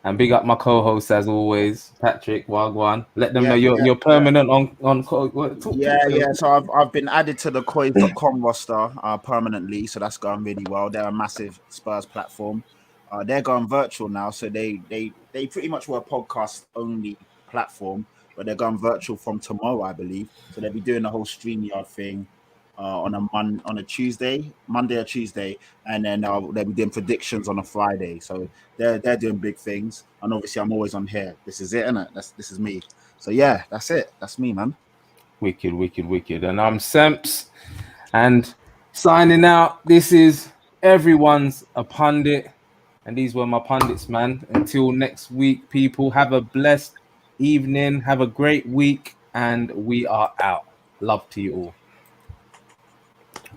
And big up my co-host as always, Patrick Wagwan. Let them know you're permanent on. So I've been added to the Koi.com roster permanently, so that's going really well. They're a massive Spurs platform. They're going virtual now, so they pretty much were a podcast only platform, but they're going virtual from tomorrow, I believe. So they'll be doing the whole StreamYard thing on a Tuesday, Monday or Tuesday, and then they'll be doing predictions on a Friday. So they're doing big things, and obviously I'm always on here. This is it, isn't it? This is me. So yeah, that's it. That's me, man. Wicked, wicked, wicked. And I'm Semps, and signing out. This is everyone's A Pundit, and these were my pundits, man. Until next week, people, have a blessed evening, have a great week, and we are out. Love to you all.